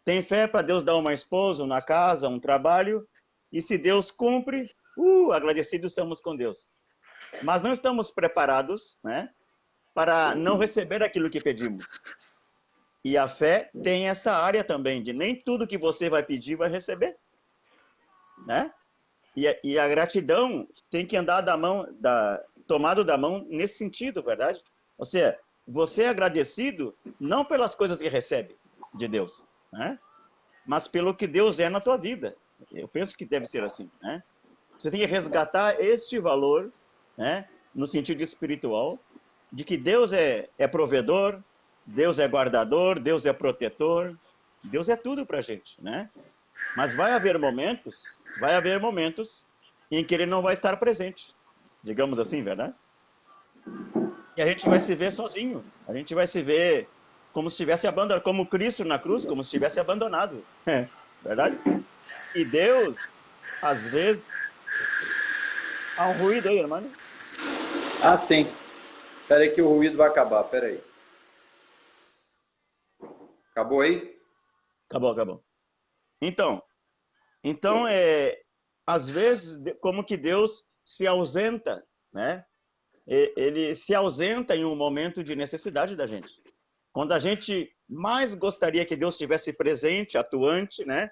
Tem fé para Deus dar uma esposa, uma casa, um trabalho, e se Deus cumpre, agradecidos estamos com Deus. Mas não estamos preparados, né, para não receber aquilo que pedimos. E a fé tem essa área também, de nem tudo que você vai pedir vai receber, né? E a gratidão tem que andar tomado da mão nesse sentido, verdade? Ou seja, você é agradecido não pelas coisas que recebe de Deus, né? Mas pelo que Deus é na tua vida. Eu penso que deve ser assim, né? Você tem que resgatar este valor, né, no sentido espiritual, de que Deus é provedor, Deus é guardador, Deus é protetor, Deus é tudo pra gente, né? Mas vai haver momentos em que Ele não vai estar presente, digamos assim, verdade? E a gente vai se ver sozinho, a gente vai se ver como se estivesse abandonado, como Cristo na cruz, como se estivesse abandonado, verdade? E Deus, às vezes, há um ruído aí, irmão? Ah, sim. Espera aí que o ruído vai acabar, espera aí. Acabou aí? Acabou. Então, às vezes, como que Deus se ausenta, né? Ele se ausenta em um momento de necessidade da gente. Quando a gente mais gostaria que Deus estivesse presente, atuante, né?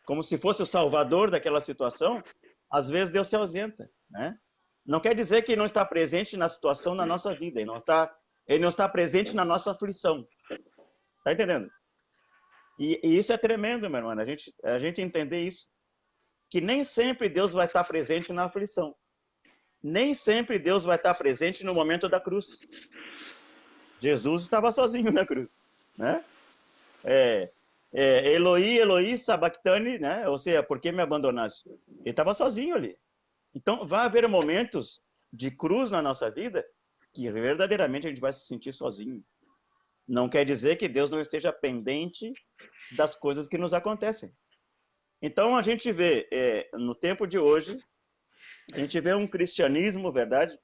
Como se fosse o salvador daquela situação, às vezes Deus se ausenta, né? Não quer dizer que ele não está presente na situação na nossa vida, ele não está presente na nossa aflição. Tá entendendo? E isso é tremendo, meu irmão, a gente entender isso. Que nem sempre Deus vai estar presente na aflição. Nem sempre Deus vai estar presente no momento da cruz. Jesus estava sozinho na cruz, né? Eloi, Eloi, sabachthani, né? Ou seja, por que me abandonaste? Ele estava sozinho ali. Então, vai haver momentos de cruz na nossa vida que verdadeiramente a gente vai se sentir sozinho. Não quer dizer que Deus não esteja pendente das coisas que nos acontecem. Então, a gente vê, no tempo de hoje, a gente vê um cristianismo, verdade,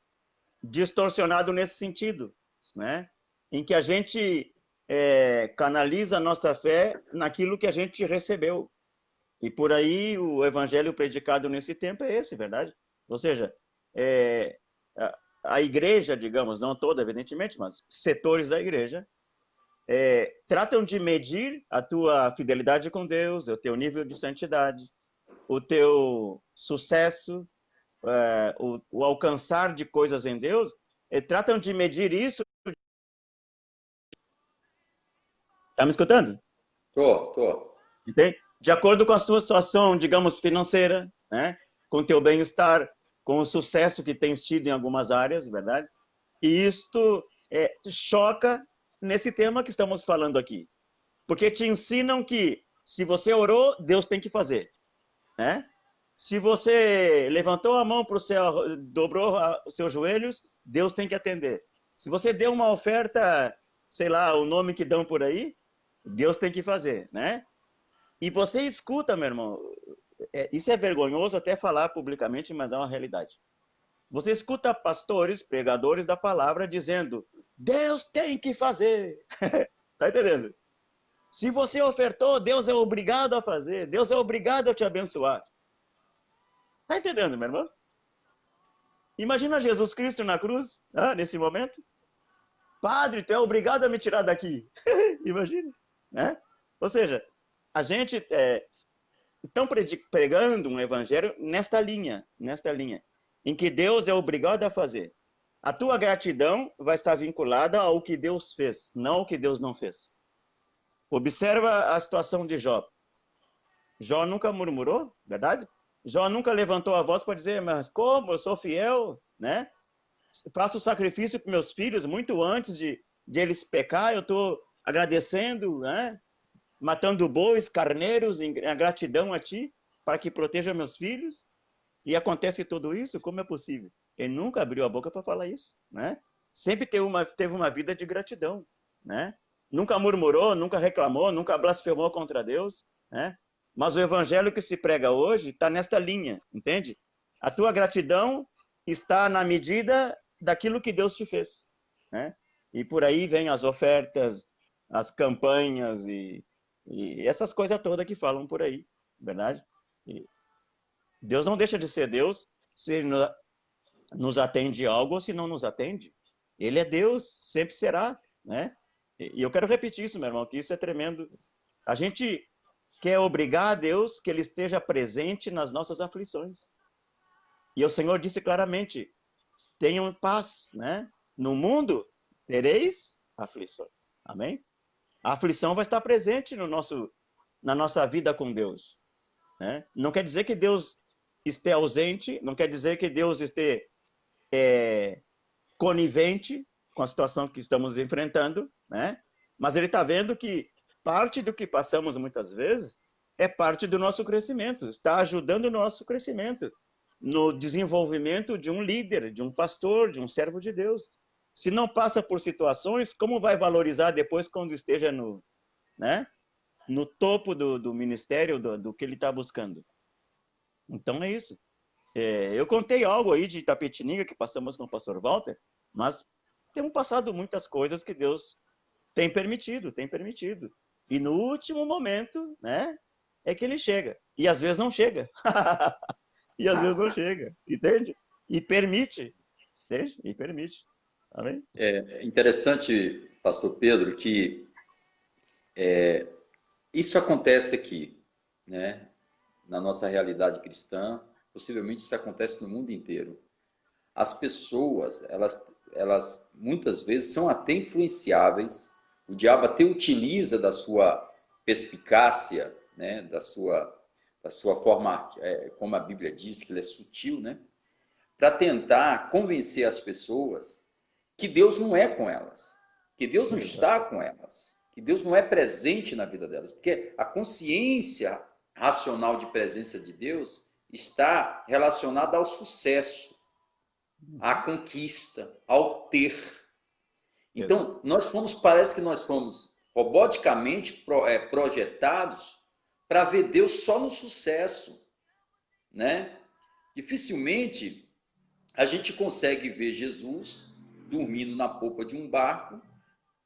distorcionado nesse sentido, né? Em que a gente canaliza a nossa fé naquilo que a gente recebeu. E por aí o evangelho predicado nesse tempo é esse, verdade? Ou seja, a igreja, digamos, não toda, evidentemente, mas setores da igreja, tratam de medir a tua fidelidade com Deus, o teu nível de santidade, o teu sucesso, o alcançar de coisas em Deus, tratam de medir isso. Tá me escutando? Tô. Entende? De acordo com a sua situação, digamos, financeira, né? Com o teu bem-estar, com o sucesso que tens tido em algumas áreas, verdade? E isto choca nesse tema que estamos falando aqui. Porque te ensinam que se você orou, Deus tem que fazer, né? Se você levantou a mão para o céu, dobrou os seus joelhos, Deus tem que atender. Se você deu uma oferta, sei lá, o nome que dão por aí, Deus tem que fazer, né? E você escuta, meu irmão, isso é vergonhoso até falar publicamente, mas é uma realidade. Você escuta pastores, pregadores da palavra dizendo: Deus tem que fazer. Tá entendendo? Se você ofertou, Deus é obrigado a fazer. Deus é obrigado a te abençoar. Tá entendendo, meu irmão? Imagina Jesus Cristo na cruz, nesse momento. Padre, tu é obrigado a me tirar daqui. Imagina, né? Ou seja, a gente estão pregando um evangelho nesta linha, em que Deus é obrigado a fazer. A tua gratidão vai estar vinculada ao que Deus fez, não ao que Deus não fez. Observa a situação de Jó. Jó nunca murmurou, verdade? Jó nunca levantou a voz para dizer, mas como eu sou fiel, né? Faço o sacrifício para meus filhos muito antes de eles pecar, eu estou agradecendo, né? Matando bois, carneiros, em gratidão a ti, para que proteja meus filhos. E acontece tudo isso, como é possível? Ele nunca abriu a boca para falar isso, né? Sempre teve uma vida de gratidão, né? Nunca murmurou, nunca reclamou, nunca blasfemou contra Deus, né? Mas o evangelho que se prega hoje está nesta linha, entende? A tua gratidão está na medida daquilo que Deus te fez, né? E por aí vem as ofertas, as campanhas e essas coisas todas que falam por aí, verdade? E Deus não deixa de ser Deus se ele nos atende algo ou se não nos atende. Ele é Deus, sempre será, né? E eu quero repetir isso, meu irmão, que isso é tremendo. A gente quer obrigar a Deus que ele esteja presente nas nossas aflições. E o Senhor disse claramente, tenham paz, né? No mundo tereis aflições. Amém? A aflição vai estar presente na nossa vida com Deus, né? Não quer dizer que Deus esteja ausente, não quer dizer que Deus esteja conivente com a situação que estamos enfrentando, né? Mas ele está vendo que parte do que passamos muitas vezes é parte do nosso crescimento, está ajudando o nosso crescimento no desenvolvimento de um líder, de um pastor, de um servo de Deus. Se não passa por situações, como vai valorizar depois quando esteja no topo do ministério, do que ele está buscando? Então é isso. Eu contei algo aí de Itapetininga que passamos com o pastor Walter, mas temos passado muitas coisas que Deus tem permitido. E no último momento, né, é que ele chega. E às vezes não chega. Entende? E permite. Entende? E permite. Amém? É interessante, pastor Pedro, que isso acontece aqui, né? Na nossa realidade cristã, possivelmente isso acontece no mundo inteiro. As pessoas, elas muitas vezes são até influenciáveis, o diabo até utiliza da sua perspicácia, né? da sua forma, como a Bíblia diz, que ele é sutil, né? Para tentar convencer as pessoas que Deus não é com elas, que Deus não está com elas, que Deus não é presente na vida delas, porque a consciência racional de presença de Deus está relacionada ao sucesso, à conquista, ao ter. Então, parece que nós fomos roboticamente projetados para ver Deus só no sucesso, né? Dificilmente a gente consegue ver Jesus dormindo na popa de um barco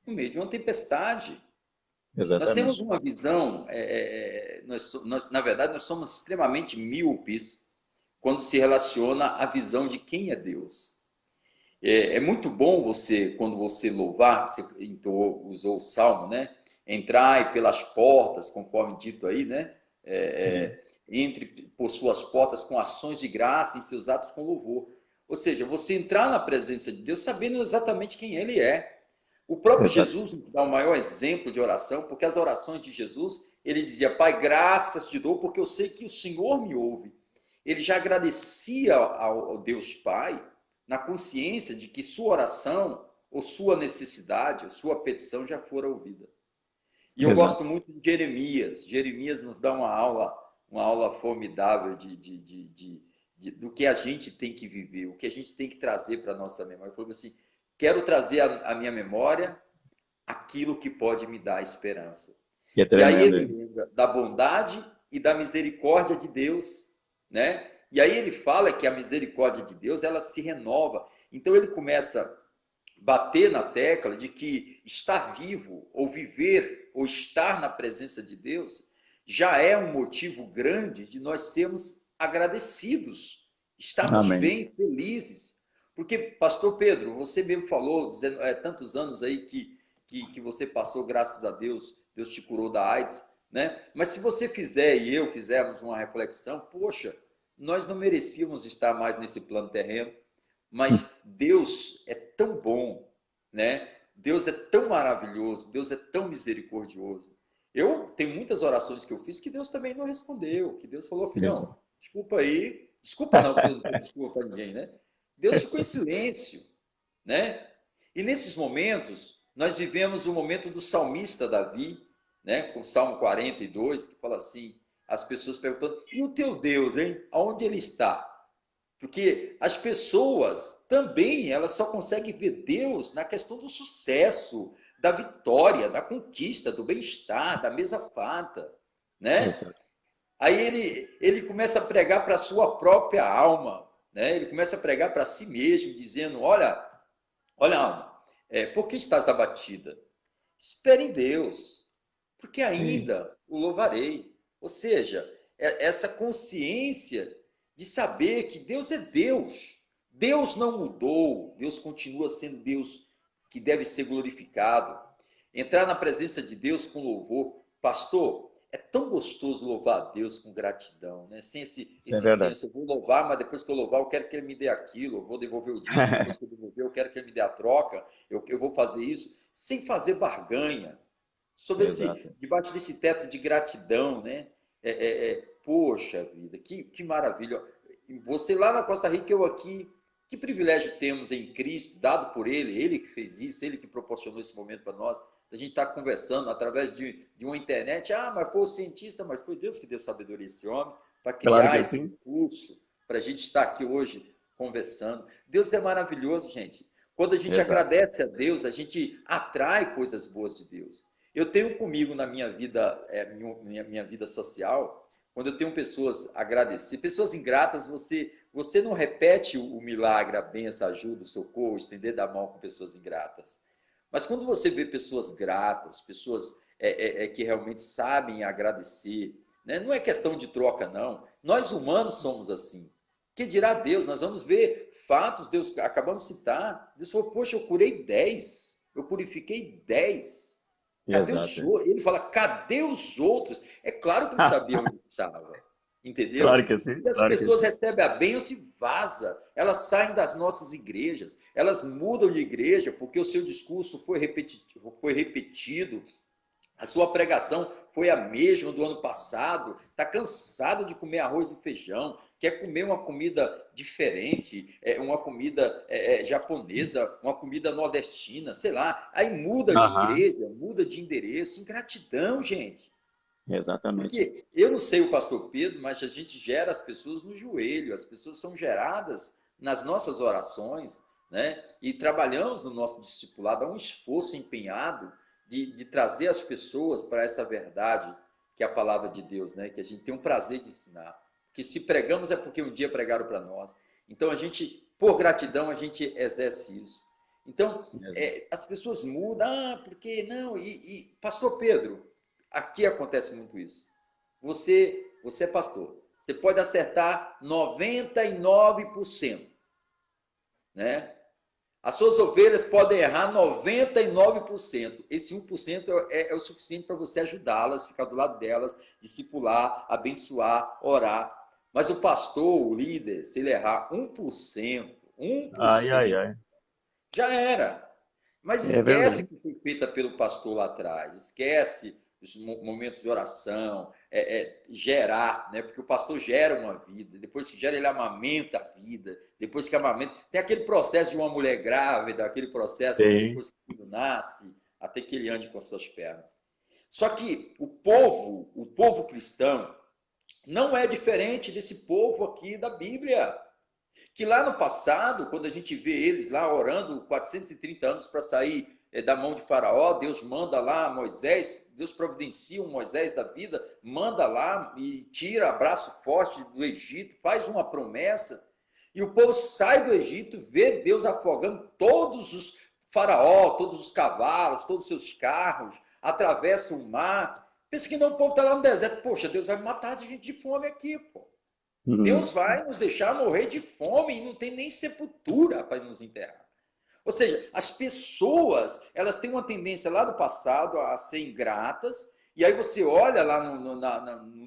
no meio de uma tempestade. Exatamente. Nós temos uma visão, na verdade, nós somos extremamente míopes quando se relaciona à visão de quem é Deus. É muito bom quando você louvar, você usou o Salmo, né? Entrai pelas portas, conforme dito aí, né? Entre por suas portas com ações de graça, em seus atos com louvor. Ou seja, você entrar na presença de Deus sabendo exatamente quem Ele é. O próprio Jesus nos dá o maior exemplo de oração, porque as orações de Jesus, ele dizia, Pai, graças te dou, porque eu sei que o Senhor me ouve. Ele já agradecia ao Deus Pai, na consciência de que sua oração, ou sua necessidade, ou sua petição já fora ouvida. E eu gosto muito de Jeremias. Jeremias nos dá uma aula formidável do que a gente tem que viver, o que a gente tem que trazer para a nossa memória. Ele falou assim, quero trazer à minha memória aquilo que pode me dar esperança. Que é E aí tremendo. ele lembra da bondade e da misericórdia de Deus, né? E aí ele fala que a misericórdia de Deus, ela se renova. Então ele começa a bater na tecla de que estar vivo, ou viver, ou estar na presença de Deus, já é um motivo grande de nós sermos agradecidos, estarmos Amém. bem felizes. Porque, pastor Pedro, você mesmo falou, dizendo, tantos anos aí que você passou, graças a Deus, Deus te curou da AIDS, né? Mas se você fizer e eu fizermos uma reflexão, poxa, nós não merecíamos estar mais nesse plano terreno, mas Deus é tão bom, né? Deus é tão maravilhoso, Deus é tão misericordioso. Eu tenho muitas orações que eu fiz que Deus também não respondeu, que Deus falou, filhão, desculpa aí, desculpa não, porque eu não tenho desculpa para ninguém, né? Deus ficou em silêncio, né? E nesses momentos, nós vivemos o momento do salmista Davi, né? Com o Salmo 42, que fala assim, as pessoas perguntando, e o teu Deus, hein? Aonde ele está? Porque as pessoas também, elas só conseguem ver Deus na questão do sucesso, da vitória, da conquista, do bem-estar, da mesa farta, né? Exato. Aí ele começa a pregar para a sua própria alma, né? Ele começa a pregar para si mesmo, dizendo, olha, alma, por que estás abatida? Espere em Deus, porque ainda o louvarei. Ou seja, essa consciência de saber que Deus é Deus. Deus não mudou, Deus continua sendo Deus que deve ser glorificado. Entrar na presença de Deus com louvor. Pastor, é tão gostoso louvar a Deus com gratidão, né? Sem esse senso, eu vou louvar, mas depois que eu louvar, eu quero que Ele me dê aquilo, eu vou devolver o dízimo, depois que eu devolver, eu quero que Ele me dê a troca, eu vou fazer isso, sem fazer barganha, sobre debaixo desse teto de gratidão, né? Poxa vida, que maravilha. Você lá na Costa Rica, eu aqui, que privilégio temos em Cristo, dado por Ele que fez isso, Ele que proporcionou esse momento para nós. A gente está conversando através de uma internet, mas foi o cientista, mas foi Deus que deu sabedoria a esse homem para criar esse recurso, para a gente estar aqui hoje conversando. Deus é maravilhoso, gente. Quando a gente agradece a Deus, a gente atrai coisas boas de Deus. Eu tenho comigo na minha vida, minha vida social, quando eu tenho pessoas a agradecer, pessoas ingratas, você não repete o milagre, a bênção, a ajuda, o socorro, o estender da mão com pessoas ingratas. Mas quando você vê pessoas gratas, pessoas que realmente sabem agradecer, né? Não é questão de troca, não. Nós humanos somos assim. Que dirá Deus? Nós vamos ver fatos, Deus, acabamos de citar. Deus falou, poxa, eu curei 10, eu purifiquei 10. Cadê os outros? Ele fala, cadê os outros? É claro que ele sabia onde estava. Entendeu? Claro que sim. E as pessoas recebem a bênção e vazam. Elas saem das nossas igrejas. Elas mudam de igreja porque o seu discurso foi repetido. A sua pregação foi a mesma do ano passado. Está cansado de comer arroz e feijão. Quer comer uma comida diferente, uma comida japonesa, uma comida nordestina, sei lá. Aí muda de igreja, muda de endereço. Ingratidão, gente. Exatamente. Porque eu não sei o pastor Pedro, mas a gente gera as pessoas no joelho, as pessoas são geradas nas nossas orações, né? E trabalhamos no nosso discipulado, há um esforço empenhado de trazer as pessoas para essa verdade que é a palavra de Deus, né? Que a gente tem um prazer de ensinar. Que se pregamos é porque um dia pregaram para nós. Então a gente, por gratidão, a gente exerce isso. Então, as pessoas mudam, porque não? E pastor Pedro, aqui acontece muito isso. Você é pastor. Você pode acertar 99%. Né? As suas ovelhas podem errar 99%. Esse 1% é o suficiente para você ajudá-las, ficar do lado delas, discipular, abençoar, orar. Mas o pastor, o líder, se ele errar 1%, já era. Mas esquece que foi feita pelo pastor lá atrás. Esquece os momentos de oração, gerar, né? Porque o pastor gera uma vida, depois que gera, ele amamenta a vida, depois que amamenta, tem aquele processo de uma mulher grávida, aquele processo depois que o filho nasce, até que ele ande com as suas pernas. Só que o povo cristão, não é diferente desse povo aqui da Bíblia, que lá no passado, quando a gente vê eles lá orando 430 anos para sair da mão de Faraó, Deus manda lá Moisés, Deus providencia um Moisés da vida, manda lá e tira braço forte do Egito, faz uma promessa, e o povo sai do Egito, vê Deus afogando todos os Faraó, todos os cavalos, todos os seus carros, atravessa o mar. Pensa que não, o povo está lá no deserto. Poxa, Deus vai matar a gente de fome aqui, pô. Deus vai nos deixar morrer de fome e não tem nem sepultura para nos enterrar. Ou seja, as pessoas, elas têm uma tendência lá do passado a ser ingratas, e aí você olha lá no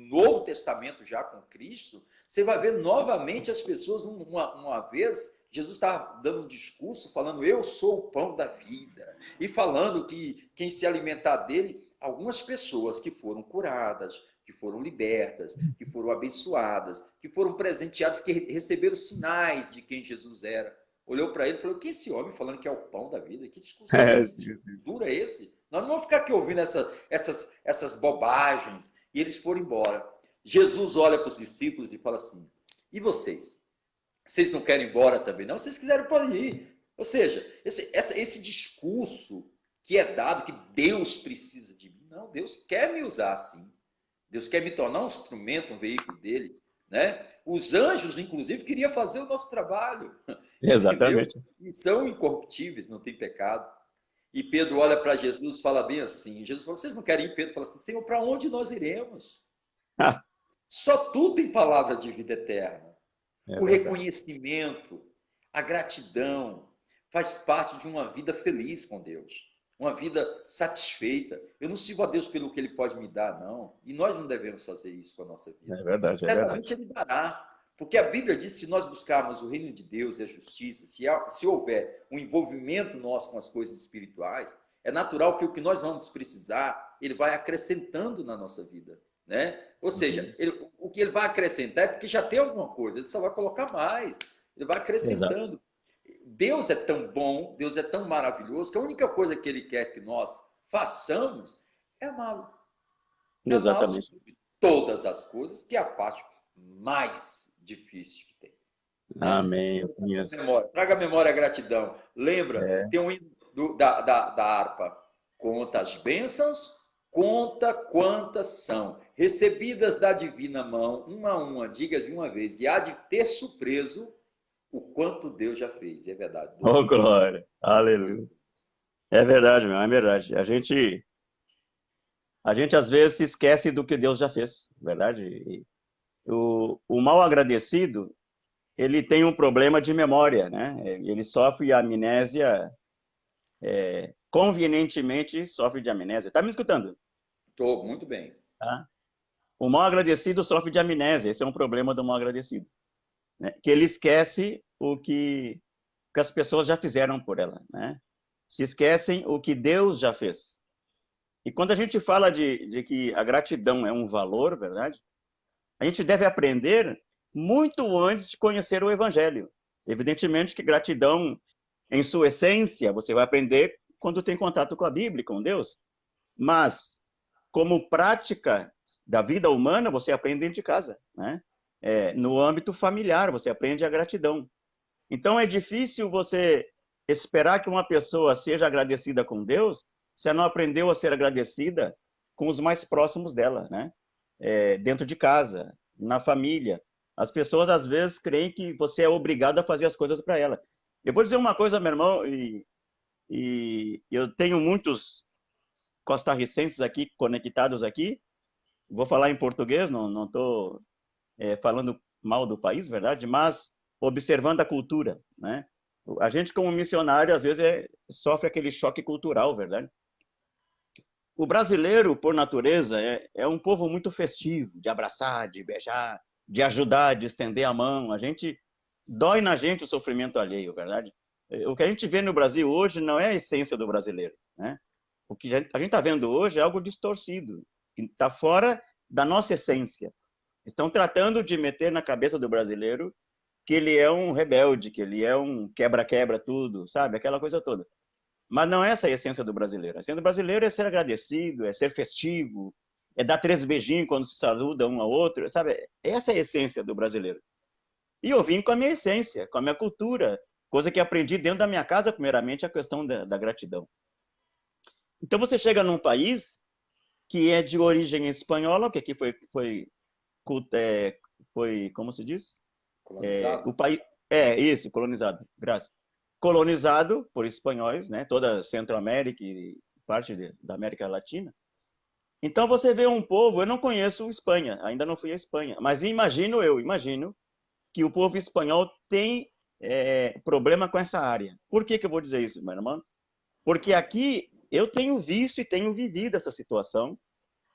Novo Testamento já com Cristo, você vai ver novamente as pessoas, uma vez, Jesus estava dando um discurso falando, eu sou o pão da vida, e falando que quem se alimentar dele, algumas pessoas que foram curadas, que foram libertas, que foram abençoadas, que foram presenteadas, que receberam sinais de quem Jesus era. Olhou para ele e falou, que esse homem falando que é o pão da vida? Que discurso é esse? Que dura é esse? Nós não vamos ficar aqui ouvindo essas bobagens. E eles foram embora. Jesus olha para os discípulos e fala assim, e vocês? Vocês não querem ir embora também? Não, se vocês quiserem podem ir. Ou seja, esse discurso que é dado, que Deus precisa de mim. Não, Deus quer me usar assim. Deus quer me tornar um instrumento, um veículo dele. Né? Os anjos, inclusive, queriam fazer o nosso trabalho. Exatamente. Entendeu? E são incorruptíveis, não tem pecado. E Pedro olha para Jesus e fala bem assim. Jesus fala, vocês não querem ir? Pedro fala assim, Senhor, para onde nós iremos? Só tu tem palavra de vida eterna. O reconhecimento, a gratidão, faz parte de uma vida feliz com Deus. Uma vida satisfeita. Eu não sirvo a Deus pelo que Ele pode me dar, não. E nós não devemos fazer isso com a nossa vida. É verdade, certamente Ele dará. Porque a Bíblia diz que se nós buscarmos o reino de Deus e a justiça, se houver um envolvimento nosso com as coisas espirituais, é natural que o que nós vamos precisar, Ele vai acrescentando na nossa vida. Né? Ou seja, o que Ele vai acrescentar é porque já tem alguma coisa. Ele só vai colocar mais. Ele vai acrescentando. Exato. Deus é tão bom, Deus é tão maravilhoso, que a única coisa que Ele quer que nós façamos é amá-lo. Exatamente. Amá-lo todas as coisas, que é a parte mais difícil que tem. Amém. Traga a memória a gratidão. Lembra, tem um hino da harpa. Conta as bênçãos, conta quantas são. Recebidas da divina mão, uma a uma, diga de uma vez, e há de ter surpreso o quanto Deus já fez, é verdade. Oh, glória, aleluia. É verdade, meu, é verdade. A gente às vezes se esquece do que Deus já fez, verdade? O mal agradecido, ele tem um problema de memória, né? Ele sofre amnésia, convenientemente sofre de amnésia. Está me escutando? Estou, muito bem. Tá? O mal agradecido sofre de amnésia, esse é um problema do mal agradecido. Né? Que ele esquece o que as pessoas já fizeram por ela, né? Se esquecem o que Deus já fez. E quando a gente fala de que a gratidão é um valor, verdade? A gente deve aprender muito antes de conhecer o Evangelho. Evidentemente que gratidão, em sua essência, você vai aprender quando tem contato com a Bíblia, com Deus. Mas, como prática da vida humana, você aprende dentro de casa, né? No âmbito familiar, você aprende a gratidão. Então, é difícil você esperar que uma pessoa seja agradecida com Deus se ela não aprendeu a ser agradecida com os mais próximos dela, né? Dentro de casa, na família. As pessoas, às vezes, creem que você é obrigado a fazer as coisas para ela. Eu vou dizer uma coisa, meu irmão, e eu tenho muitos costarricenses aqui, conectados aqui. Vou falar em português, não estou... falando mal do país, verdade? Mas observando a cultura, né? A gente, como missionário, às vezes sofre aquele choque cultural, verdade? O brasileiro, por natureza, é um povo muito festivo, de abraçar, de beijar, de ajudar, de estender a mão. Dói na gente o sofrimento alheio, verdade? O que a gente vê no Brasil hoje não é a essência do brasileiro, né? O que a gente está vendo hoje é algo distorcido, que está fora da nossa essência. Estão tratando de meter na cabeça do brasileiro que ele é um rebelde, que ele é um quebra-quebra tudo, sabe? Aquela coisa toda. Mas não é essa a essência do brasileiro. A essência do brasileiro é ser agradecido, é ser festivo, é dar 3 beijinhos quando se saluda um ao outro, sabe? Essa é a essência do brasileiro. E eu vim com a minha essência, com a minha cultura, coisa que aprendi dentro da minha casa, primeiramente, a questão da gratidão. Então você chega num país que é de origem espanhola, que aqui foi, como se diz? O Colonizado? país isso, colonizado, graças. Colonizado por espanhóis, né? Toda Centro-América e parte da América Latina. Então você vê um povo, eu não conheço Espanha, ainda não fui à Espanha, mas imagino que o povo espanhol tem problema com essa área. Por que eu vou dizer isso, meu irmão? Porque aqui eu tenho visto e tenho vivido essa situação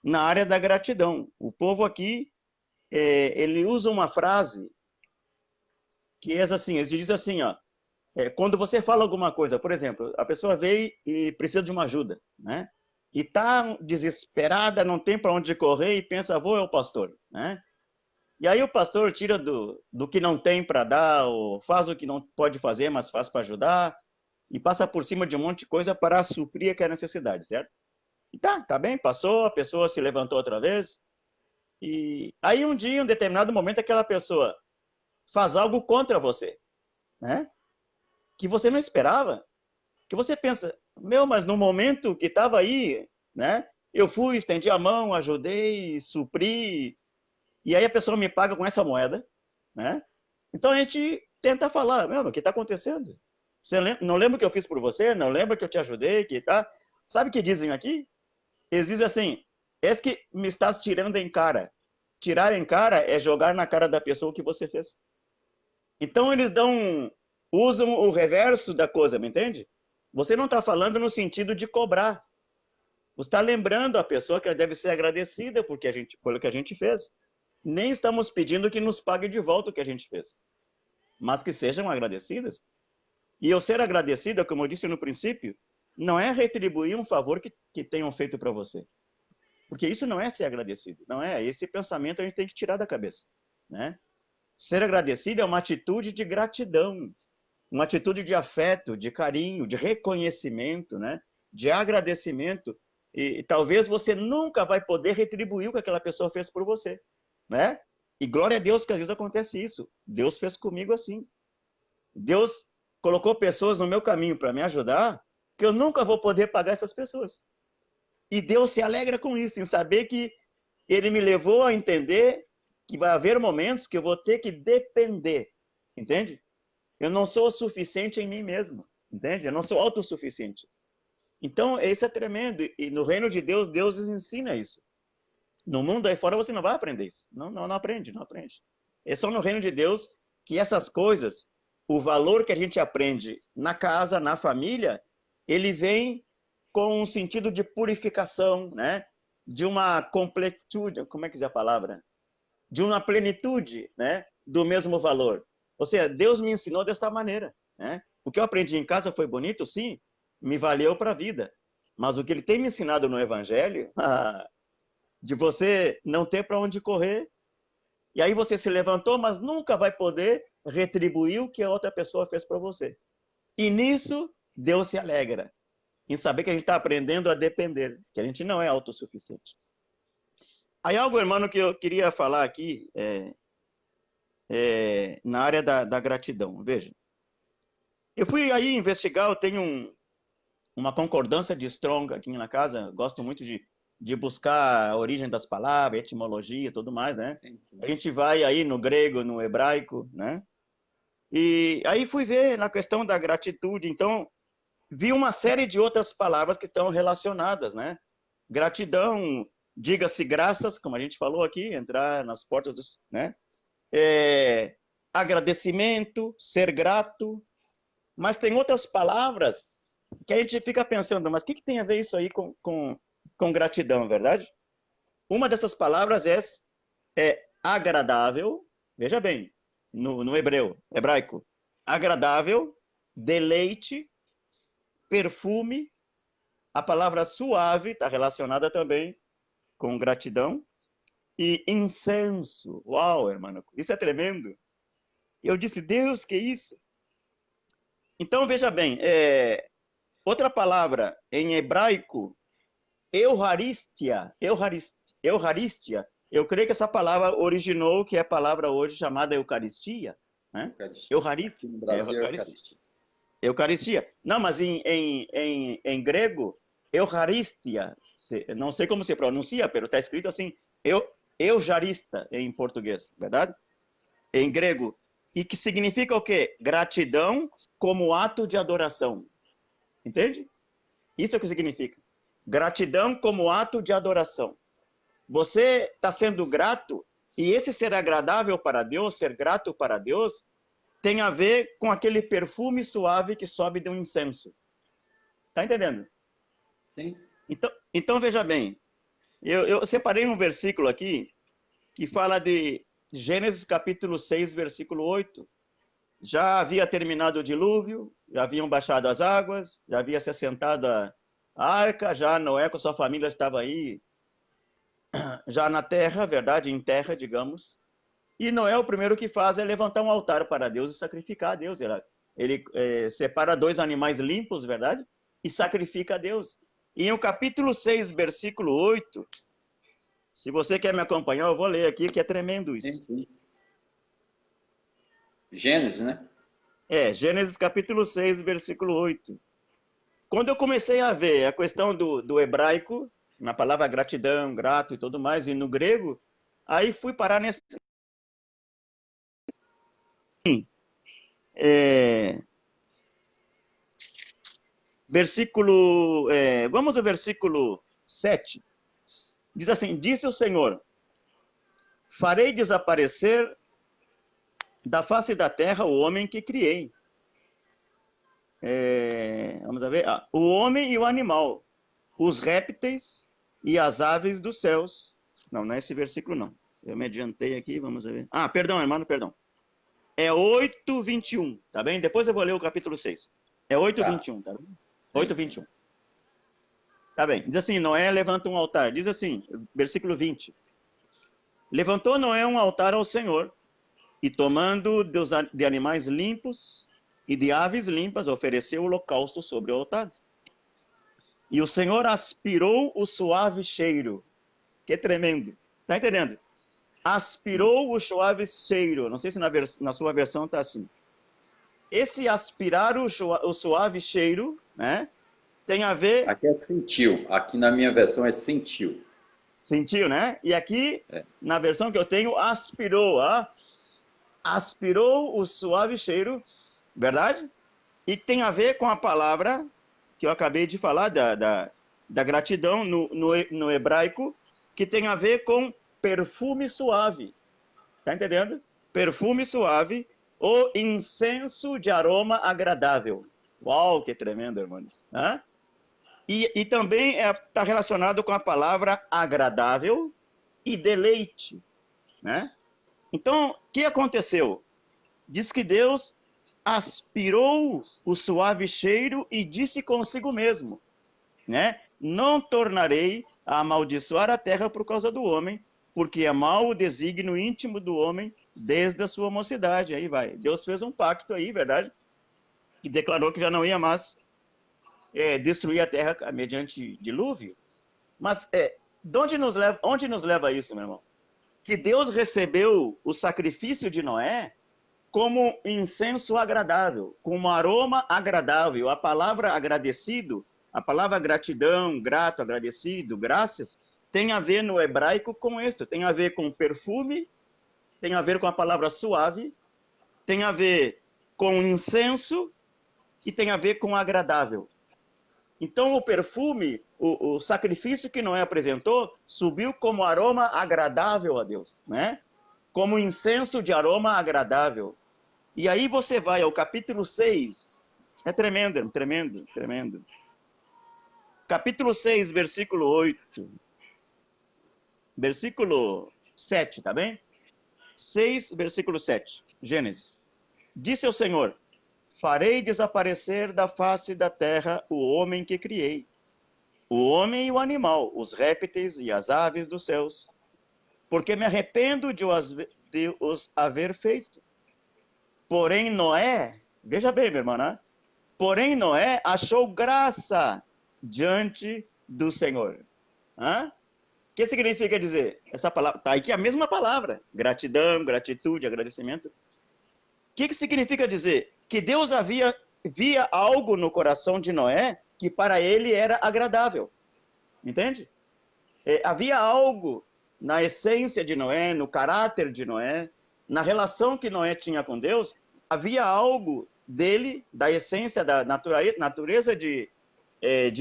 na área da gratidão. O povo aqui, ele usa uma frase que é assim, ele diz assim, ó, quando você fala alguma coisa, por exemplo, a pessoa veio e precisa de uma ajuda, né? E está desesperada, não tem para onde correr e pensa, vou ao pastor, né? E aí o pastor tira do que não tem para dar, ou faz o que não pode fazer, mas faz para ajudar, e passa por cima de um monte de coisa para suprir aquela necessidade, certo? E tá bem, passou, a pessoa se levantou outra vez, e aí um dia, em um determinado momento, aquela pessoa faz algo contra você, né? Que você não esperava, que você pensa, mas no momento que estava aí, né? Eu fui, estendi a mão, ajudei, supri, e aí a pessoa me paga com essa moeda, né? Então a gente tenta falar, o que está acontecendo? Você não lembra o que eu fiz por você? Não lembra que eu te ajudei? Que tá? Sabe o que dizem aqui? Eles dizem assim, és que me estás tirando em cara. Tirar em cara é jogar na cara da pessoa o que você fez. Então eles usam o reverso da coisa, me entende? Você não está falando no sentido de cobrar. Você está lembrando a pessoa que ela deve ser agradecida pelo que a gente fez. Nem estamos pedindo que nos pague de volta o que a gente fez, mas que sejam agradecidas. E eu ser agradecida, como eu disse no princípio, não é retribuir um favor que tenham feito para você. Porque isso não é ser agradecido. Não é. Esse pensamento a gente tem que tirar da cabeça, né? Ser agradecido é uma atitude de gratidão, uma atitude de afeto, de carinho, de reconhecimento, né? De agradecimento. E talvez você nunca vai poder retribuir o que aquela pessoa fez por você, né? E glória a Deus que às vezes acontece isso. Deus fez comigo assim. Deus colocou pessoas no meu caminho para me ajudar, que eu nunca vou poder pagar essas pessoas. E Deus se alegra com isso, em saber que Ele me levou a entender que vai haver momentos que eu vou ter que depender, entende? Eu não sou o suficiente em mim mesmo, entende? Eu não sou autossuficiente. Então, isso é tremendo. E no reino de Deus, Deus nos ensina isso. No mundo aí fora você não vai aprender isso. Não aprende. É só no reino de Deus que essas coisas, o valor que a gente aprende na casa, na família, ele vem com um sentido de purificação, né? De uma completude, como é que diz a palavra? De uma plenitude, né? Do mesmo valor. Ou seja, Deus me ensinou desta maneira, né? O que eu aprendi em casa foi bonito, sim, me valeu para a vida. Mas o que ele tem me ensinado no Evangelho, de você não ter para onde correr, e aí você se levantou, mas nunca vai poder retribuir o que a outra pessoa fez para você. E nisso, Deus se alegra, em saber que a gente está aprendendo a depender, que a gente não é autossuficiente. Aí algo, irmão, que eu queria falar aqui, na área da gratidão. Veja, eu fui aí investigar, eu tenho uma concordância de Strong aqui na casa, gosto muito de buscar a origem das palavras, etimologia e tudo mais, né? Sim. A gente vai aí no grego, no hebraico, né? E aí fui ver na questão da gratitude, então vi uma série de outras palavras que estão relacionadas, né? Gratidão, diga-se graças, como a gente falou aqui, entrar nas portas dos, né? Agradecimento, ser grato, mas tem outras palavras que a gente fica pensando, mas o que tem a ver isso aí com gratidão, verdade? Uma dessas palavras é agradável, veja bem, no hebraico, agradável, deleite, perfume, a palavra suave está relacionada também com gratidão, e incenso. Uau, irmão, isso é tremendo. Eu disse, Deus, que isso? Então, veja bem, outra palavra em hebraico, Eucharistia, eu creio que essa palavra originou, que é a palavra hoje chamada Eucaristia, né? Eucaristia. No Brasil, Eucaristia. Eucaristia. Não, mas em grego, Eucaristia, não sei como se pronuncia, mas está escrito assim, eucarista em português, verdade? Em grego. E que significa o quê? Gratidão como ato de adoração. Entende? Isso é o que significa. Gratidão como ato de adoração. Você está sendo grato, e esse ser agradável para Deus, ser grato para Deus, tem a ver com aquele perfume suave que sobe de um incenso. Está entendendo? Sim. Então veja bem, eu separei um versículo aqui que fala de Gênesis capítulo 6, versículo 8. Já havia terminado o dilúvio, já haviam baixado as águas, já havia se assentado a arca, já Noé com sua família estava aí, já na terra, verdade, em terra, digamos. E Noé, o primeiro que faz é levantar um altar para Deus e sacrificar a Deus. Ele separa 2 animais limpos, verdade? E sacrifica a Deus. E no capítulo 6, versículo 8, se você quer me acompanhar, eu vou ler aqui, que é tremendo isso. Sim. Gênesis, né? Gênesis capítulo 6, versículo 8. Quando eu comecei a ver a questão do hebraico, na palavra gratidão, grato e tudo mais, e no grego, aí fui parar nesse... Vamos ao versículo 7. Diz assim, disse o Senhor, farei desaparecer da face da terra o homem que criei. Vamos ver. O homem e o animal, os répteis e as aves dos céus. Não é esse versículo não. Eu me adiantei aqui, vamos ver. Perdão, irmão, perdão. É 8:21, tá bem? Depois eu vou ler o capítulo 6. É 8:21, tá bem? 8:21. Tá bem. Diz assim, Noé levanta um altar. Diz assim, versículo 20. Levantou Noé um altar ao Senhor, e tomando de animais limpos e de aves limpas, ofereceu o holocausto sobre o altar. E o Senhor aspirou o suave cheiro. Que tremendo. Tá entendendo? Aspirou o suave cheiro. Não sei se na sua versão está assim. Esse aspirar o suave cheiro, né? Tem a ver... Aqui é sentiu. Aqui na minha versão é sentiu. Sentiu, né? E aqui, na versão que eu tenho, aspirou. Aspirou o suave cheiro, verdade? E tem a ver com a palavra que eu acabei de falar, da gratidão no hebraico, que tem a ver com perfume suave. Tá entendendo? Perfume suave ou incenso de aroma agradável. Uau, que tremendo, irmãos. E também está relacionado com a palavra agradável e deleite, né? Então, o que aconteceu? Diz que Deus aspirou o suave cheiro e disse consigo mesmo, né? Não tornarei a amaldiçoar a terra por causa do homem, porque é mau o desígnio íntimo do homem desde a sua mocidade. Aí vai. Deus fez um pacto aí, verdade? E declarou que já não ia mais destruir a terra mediante dilúvio. Mas onde nos leva isso, meu irmão? Que Deus recebeu o sacrifício de Noé como incenso agradável, como aroma agradável. A palavra agradecido, a palavra gratidão, grato, agradecido, graças, tem a ver no hebraico com isso, tem a ver com perfume, tem a ver com a palavra suave, tem a ver com incenso e tem a ver com agradável. Então o perfume, o sacrifício que Noé apresentou, subiu como aroma agradável a Deus, né? Como incenso de aroma agradável. E aí você vai ao capítulo 6, é tremendo, tremendo, tremendo. Capítulo 6, versículo 8. Versículo 7, tá bem? 6, versículo 7, Gênesis. Disse ao Senhor, farei desaparecer da face da terra o homem que criei, o homem e o animal, os répteis e as aves dos céus, porque me arrependo de os haver feito. Porém Noé, veja bem, meu irmão, né? Porém Noé achou graça diante do Senhor. O que significa dizer? Essa palavra, está aqui a mesma palavra, gratidão, gratitude, agradecimento. O que significa dizer? Que Deus via algo no coração de Noé que para ele era agradável. Entende? Havia algo na essência de Noé, no caráter de Noé, na relação que Noé tinha com Deus, havia algo dele, da essência, da natureza de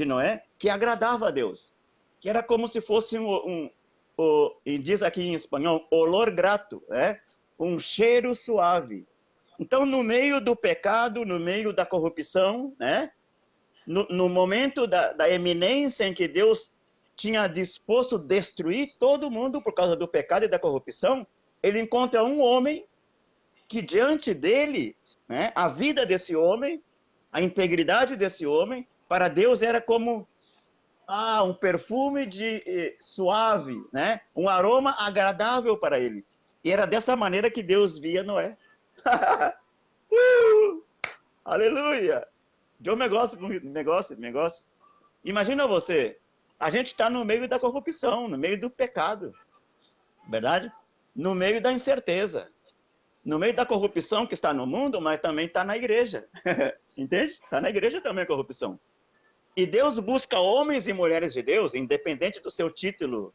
Noé, que agradava a Deus. Que era como se fosse e diz aqui em espanhol, olor grato, um cheiro suave. Então, no meio do pecado, no meio da corrupção, no momento da eminência em que Deus tinha disposto destruir todo mundo por causa do pecado e da corrupção, ele encontra um homem que diante dele, a vida desse homem, a integridade desse homem, para Deus era como um perfume suave, um aroma agradável para ele. E era dessa maneira que Deus via Noé. Aleluia! De um negócio. Imagina você, a gente está no meio da corrupção, no meio do pecado, verdade? No meio da incerteza, no meio da corrupção que está no mundo, mas também está na igreja, entende? Está na igreja também a corrupção. E Deus busca homens e mulheres de Deus, independente do seu título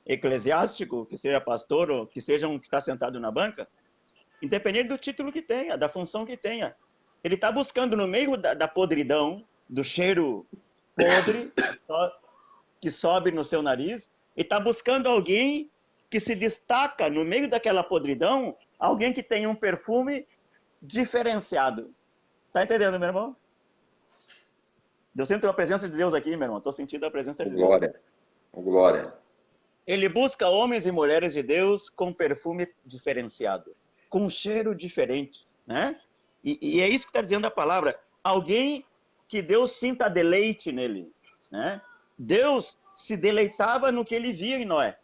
eclesiástico, que seja pastor ou que seja um que está sentado na banca, independente do título que tenha, da função que tenha. Ele está buscando no meio da podridão, do cheiro podre que sobe no seu nariz, e está buscando alguém que se destaca no meio daquela podridão, alguém que tem um perfume diferenciado. Está entendendo, meu irmão? Eu sinto a presença de Deus aqui, meu irmão. Estou sentindo a presença de Deus. Glória. Glória. Ele busca homens e mulheres de Deus com perfume diferenciado, com um cheiro diferente, E é isso que está dizendo a palavra. Alguém que Deus sinta deleite nele, Deus se deleitava no que ele via em Noé,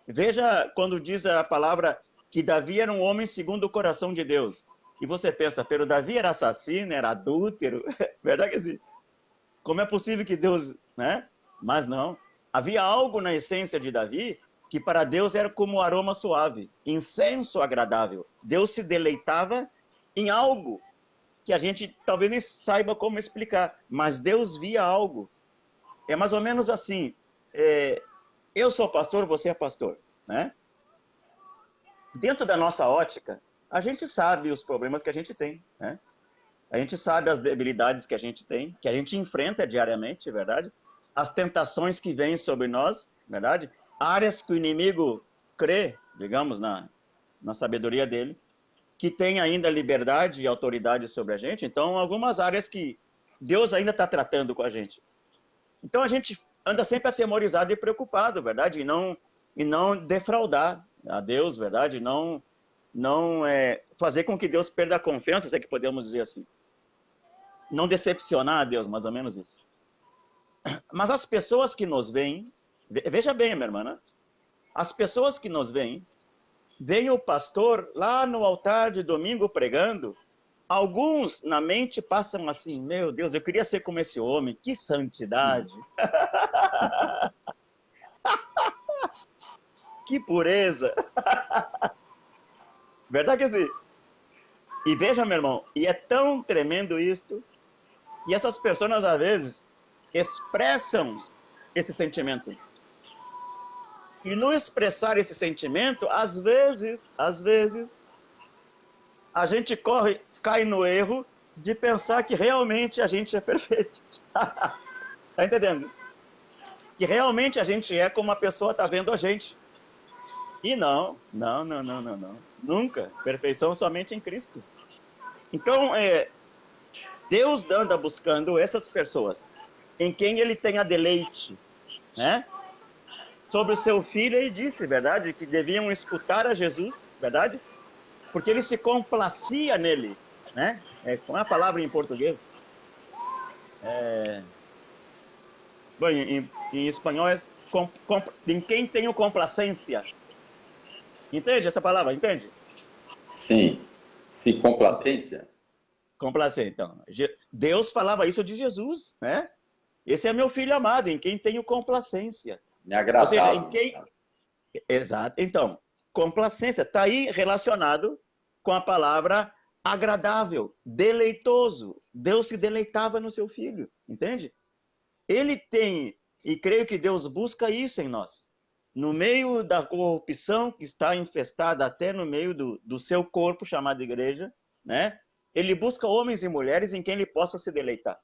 Veja quando diz a palavra que Davi era um homem segundo o coração de Deus. E você pensa, pero Davi era assassino, era adúltero, verdade que sim? Como é possível que Deus, Mas não. Havia algo na essência de Davi que para Deus era como um aroma suave, incenso agradável. Deus se deleitava em algo que a gente talvez nem saiba como explicar, mas Deus via algo. É mais ou menos assim, eu sou pastor, você é pastor, Dentro da nossa ótica, a gente sabe os problemas que a gente tem, A gente sabe as debilidades que a gente tem, que a gente enfrenta diariamente, verdade? As tentações que vêm sobre nós, verdade? Áreas que o inimigo crê, digamos, na sabedoria dele, que tem ainda liberdade e autoridade sobre a gente. Então, algumas áreas que Deus ainda está tratando com a gente. Então, a gente anda sempre atemorizado e preocupado, verdade? E não defraudar a Deus, verdade? Não fazer com que Deus perda a confiança, se é que podemos dizer assim. Não decepcionar a Deus, mais ou menos isso. Mas as pessoas que nos veem, veja bem, minha irmã, as pessoas que nos veem o pastor lá no altar de domingo pregando, alguns na mente passam assim, meu Deus, eu queria ser como esse homem, que santidade, que pureza, verdade que sim? E veja, meu irmão, e é tão tremendo isto, e essas pessoas às vezes expressam esse sentimento. E no expressar esse sentimento, às vezes, a gente cai no erro de pensar que realmente a gente é perfeito. Tá entendendo? Que realmente a gente é como a pessoa está vendo a gente. E não. Nunca. Perfeição somente em Cristo. Então, Deus anda buscando essas pessoas em quem ele tenha deleite, Sobre o seu filho, ele disse, verdade, que deviam escutar a Jesus, verdade? Porque ele se complacia nele, Qual é a palavra em português? Bom, em espanhol é em quem tenho complacência. Entende essa palavra? Entende? Sim. Sim, complacência. Complacência, então. Deus falava isso de Jesus, Esse é meu filho amado, em quem tenho complacência. Me agradava. Ou seja, em quem... Exato. Então, complacência está aí relacionado com a palavra agradável, deleitoso. Deus se deleitava no seu Filho, entende? Ele tem, e creio que Deus busca isso em nós. No meio da corrupção que está infestada até no meio do seu corpo, chamado igreja, né? Ele busca homens e mulheres em quem ele possa se deleitar,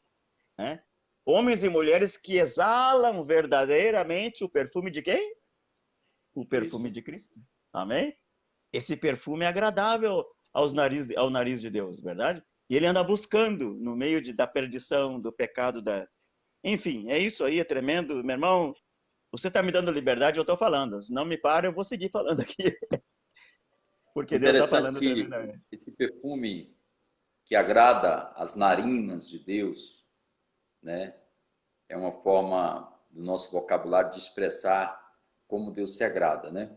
né? Homens e mulheres que exalam verdadeiramente o perfume de quem? O perfume de Cristo. Amém? Esse perfume é agradável ao nariz de Deus, verdade? E ele anda buscando no meio da perdição, do pecado, enfim, é isso aí, é tremendo. Meu irmão, você está me dando liberdade, eu estou falando. Se não me para, eu vou seguir falando aqui. Porque Deus está Interessante falando que tremendamente. esse perfume que agrada as narinas de Deus, né, é uma forma do nosso vocabulário de expressar como Deus se agrada, né?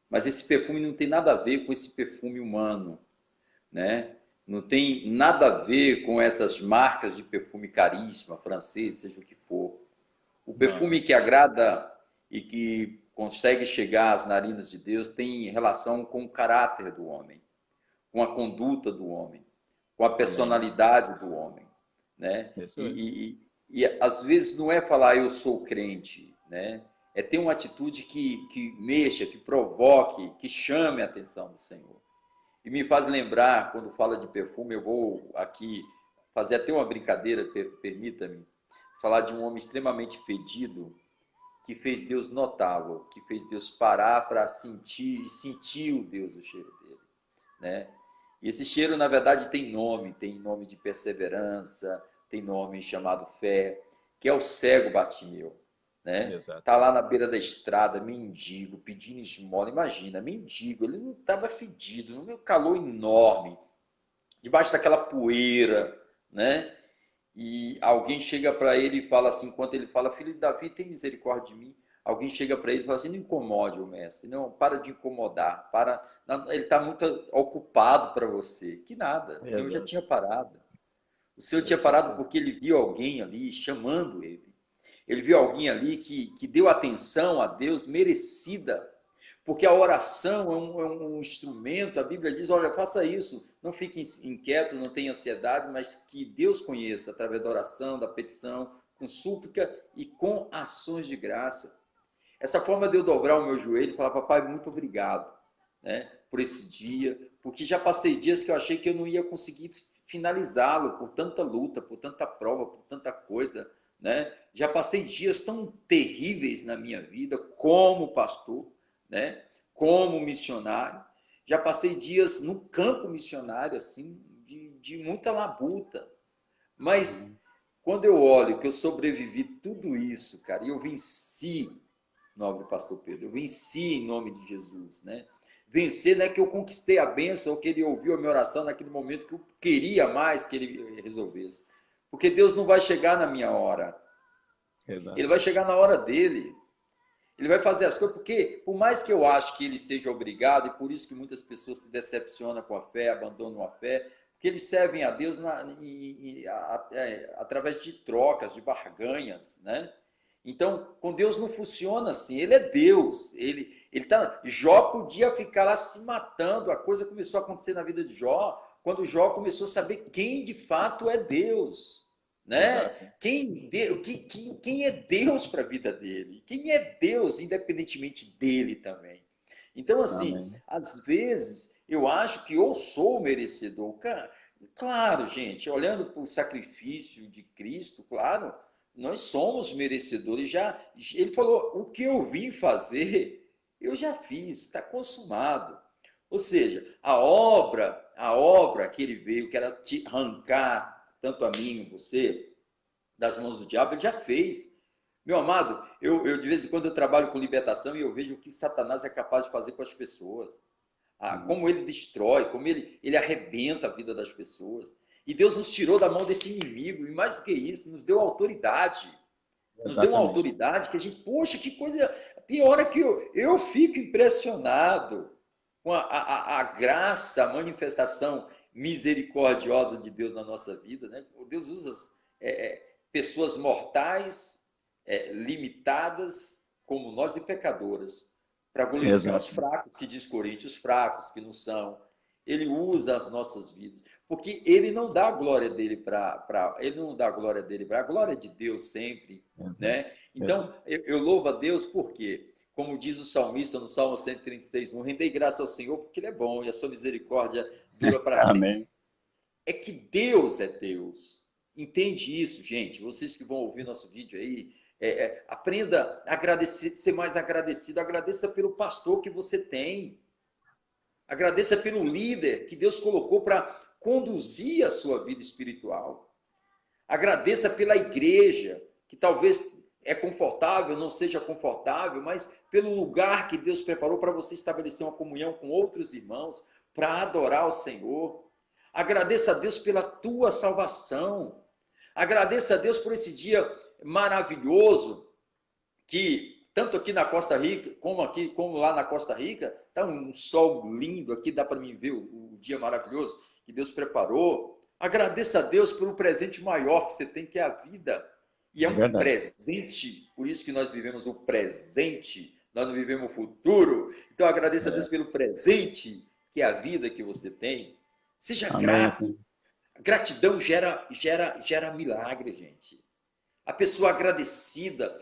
Mas esse perfume não tem nada a ver com esse perfume humano, né? Não tem nada a ver com essas marcas de perfume caríssima, francês, seja o que for. O perfume que agrada e que consegue chegar às narinas de Deus tem relação com o caráter do homem, com a conduta do homem, com a personalidade do homem, né? E às vezes não é falar eu sou crente, né? É ter uma atitude que mexa, que provoque, que chame a atenção do Senhor. E me faz lembrar, quando fala de perfume, eu vou aqui fazer até uma brincadeira, permita-me, falar de um homem extremamente fedido, que fez Deus notá-lo, que fez Deus parar para sentir, e sentiu Deus o cheiro dele, né? E esse cheiro, na verdade, tem nome de perseverança, tem nome chamado fé, que é o cego Bartimeu, né? Tá lá na beira da estrada, mendigo, pedindo esmola. Imagina, mendigo, ele não estava fedido, no meio calor enorme, debaixo daquela poeira, né? E alguém chega para ele e fala assim, enquanto ele fala, filho de Davi, tem misericórdia de mim. Alguém chega para ele e fala assim, não incomode o mestre, não, para de incomodar, ele está muito ocupado para você. Que nada, o Senhor já tinha parado. O Senhor tinha parado porque ele viu alguém ali chamando ele. Ele viu alguém ali que deu atenção a Deus merecida. Porque a oração é um instrumento, a Bíblia diz, olha, faça isso, não fique inquieto, não tenha ansiedade, mas que Deus conheça através da oração, da petição, com súplica e com ações de graça. Essa forma de eu dobrar o meu joelho e falar, papai, muito obrigado, né, por esse dia, porque já passei dias que eu achei que eu não ia conseguir finalizá-lo por tanta luta, por tanta prova, por tanta coisa, né? Já passei dias tão terríveis na minha vida como pastor, né? Como missionário. Já passei dias no campo missionário, assim, de muita labuta. Mas quando eu olho que eu sobrevivi tudo isso, cara, e eu venci, nobre pastor Pedro, eu venci em nome de Jesus, né? Vencer não é que eu conquistei a bênção ou que ele ouviu a minha oração naquele momento que eu queria mais que ele resolvesse. Porque Deus não vai chegar na minha hora. Ele vai chegar na hora dele. Ele vai fazer as coisas, porque por mais que eu ache que ele seja obrigado, e por isso que muitas pessoas se decepcionam com a fé, abandonam a fé, porque eles servem a Deus através de trocas, de barganhas, né? Então, com Deus não funciona assim, ele é Deus, Jó podia ficar lá se matando, a coisa começou a acontecer na vida de Jó, quando Jó começou a saber quem de fato é Deus, né? Quem é Deus para a vida dele? Quem é Deus, independentemente dele também? Então, assim, às vezes, eu acho que eu sou merecedor. Claro, gente, olhando para o sacrifício de Cristo, claro, nós somos merecedores. Ele falou, o que eu vim fazer, eu já fiz, está consumado. Ou seja, a obra que ele veio, que era te arrancar tanto a mim como você, das mãos do diabo, ele já fez. Meu amado, eu de vez em quando eu trabalho com libertação e eu vejo o que Satanás é capaz de fazer com as pessoas. Como ele destrói, como ele arrebenta a vida das pessoas. E Deus nos tirou da mão desse inimigo, e mais do que isso, nos deu autoridade. Nos deu uma autoridade que a gente, poxa, que coisa... Tem hora que eu fico impressionado com a graça, a manifestação misericordiosa de Deus na nossa vida, né? Deus usa pessoas mortais, limitadas, como nós e pecadoras, para glorificar os fracos, que diz Coríntios, fracos que não são. Ele usa as nossas vidas, porque ele não dá a glória dele para ele não dá a glória dele para a glória de Deus sempre, Exato. né? Então, eu louvo a Deus porque, como diz o salmista no Salmo 136, rendei graça ao Senhor porque ele é bom e a sua misericórdia dura para sempre. Amém. É que Deus é Deus. Entende isso, gente? Vocês que vão ouvir nosso vídeo aí, aprenda a agradecer, ser mais agradecido. Agradeça pelo pastor que você tem. Agradeça pelo líder que Deus colocou para conduzir a sua vida espiritual. Agradeça pela igreja, que talvez é confortável, não seja confortável, mas pelo lugar que Deus preparou para você estabelecer uma comunhão com outros irmãos, para adorar o Senhor. Agradeça a Deus pela tua salvação. Agradeça a Deus por esse dia maravilhoso que tanto aqui na Costa Rica, como lá na Costa Rica, está um sol lindo aqui, dá para mim ver o dia maravilhoso que Deus preparou. Agradeça a Deus pelo presente maior que você tem, que é a vida. E é um presente, por isso que nós vivemos o presente, nós não vivemos o futuro. Então agradeça a Deus pelo presente, que é a vida que você tem. Seja grato. Gratidão gera milagre, gente. A pessoa agradecida,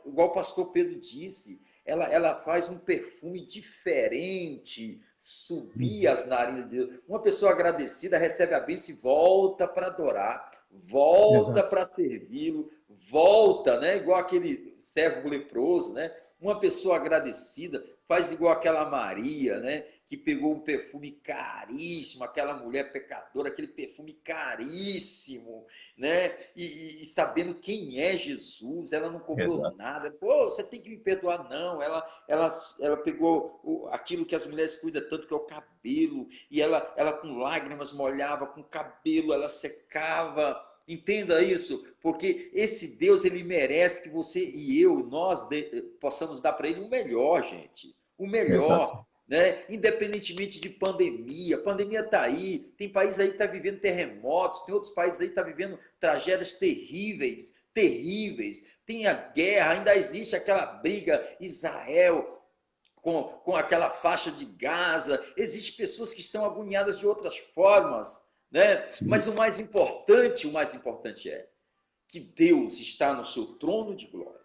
igual o pastor Pedro disse, ela faz um perfume diferente, subir as narinas de Deus. Uma pessoa agradecida recebe a bênção e volta para adorar, volta para servi-lo, volta, né? Igual aquele servo leproso, né? Uma pessoa agradecida faz igual aquela Maria, né? Que pegou um perfume caríssimo, aquela mulher pecadora, aquele perfume caríssimo, né? E sabendo quem é Jesus, ela não cobrou nada. Pô, você tem que me perdoar, não. Ela pegou aquilo que as mulheres cuidam tanto, que é o cabelo, e ela com lágrimas molhava, com cabelo, ela secava. Entenda isso, porque esse Deus, ele merece que você e nós possamos dar para ele o melhor, gente. O melhor. Né? Independentemente de pandemia, a pandemia está aí, tem país aí que está vivendo terremotos, tem outros países aí que estão vivendo tragédias terríveis, tem a guerra, ainda existe aquela briga Israel com aquela faixa de Gaza, existem pessoas que estão agoniadas de outras formas, né? Mas o mais importante é que Deus está no seu trono de glória,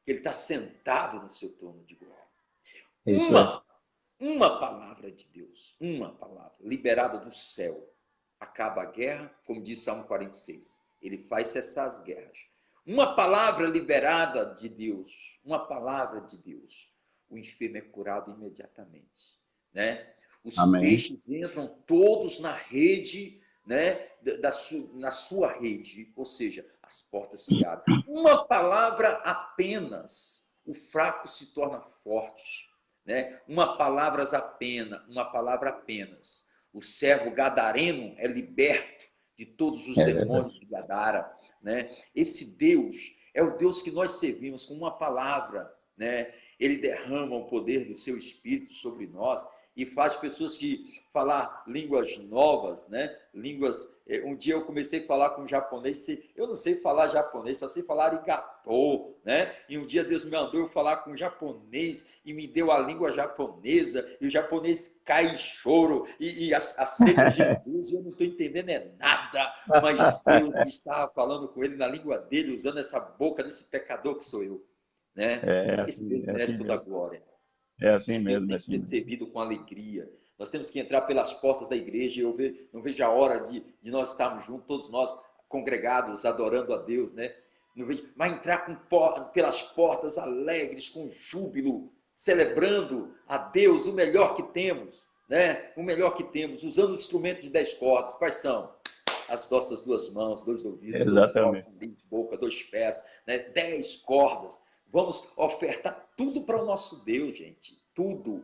que Ele está sentado no seu trono de glória. Uma palavra de Deus, uma palavra liberada do céu, acaba a guerra, como diz Salmo 46. Ele faz cessar as guerras. Uma palavra liberada de Deus, uma palavra de Deus, o enfermo é curado imediatamente, né? Os peixes entram todos na rede, né? Na sua rede, ou seja, as portas se abrem. Uma palavra apenas, o fraco se torna forte. Né? Uma palavra apenas. O servo gadareno é liberto de todos os demônios de Gadara. Né? Esse Deus é o Deus que nós servimos com uma palavra. Né? Ele derrama o poder do seu Espírito sobre nós e faz pessoas que falar línguas novas, né? Línguas. Um dia eu comecei a falar com um japonês, eu não sei falar japonês, só sei falar arigatô, né? E um dia Deus me mandou eu falar com um japonês e me deu a língua japonesa, e o japonês cai em choro e aceita Jesus, e eu não estou entendendo nada, mas Deus estava falando com ele na língua dele, usando essa boca desse pecador que sou eu, né? Esse Deus merece toda a glória. É assim mesmo. Tem que ser servido com alegria. Nós temos que entrar pelas portas da igreja. Eu não vejo a hora de nós estarmos juntos, todos nós congregados, adorando a Deus, né? Mas entrar pelas portas alegres, com júbilo, celebrando a Deus o melhor que temos, né? O melhor que temos, usando o instrumento de 10 cordas. Quais são? As nossas 2 mãos, 2 ouvidos, 2 olhos, 2 bocas, 2 pés, né? 10 cordas. Vamos ofertar tudo para o nosso Deus, gente. Tudo.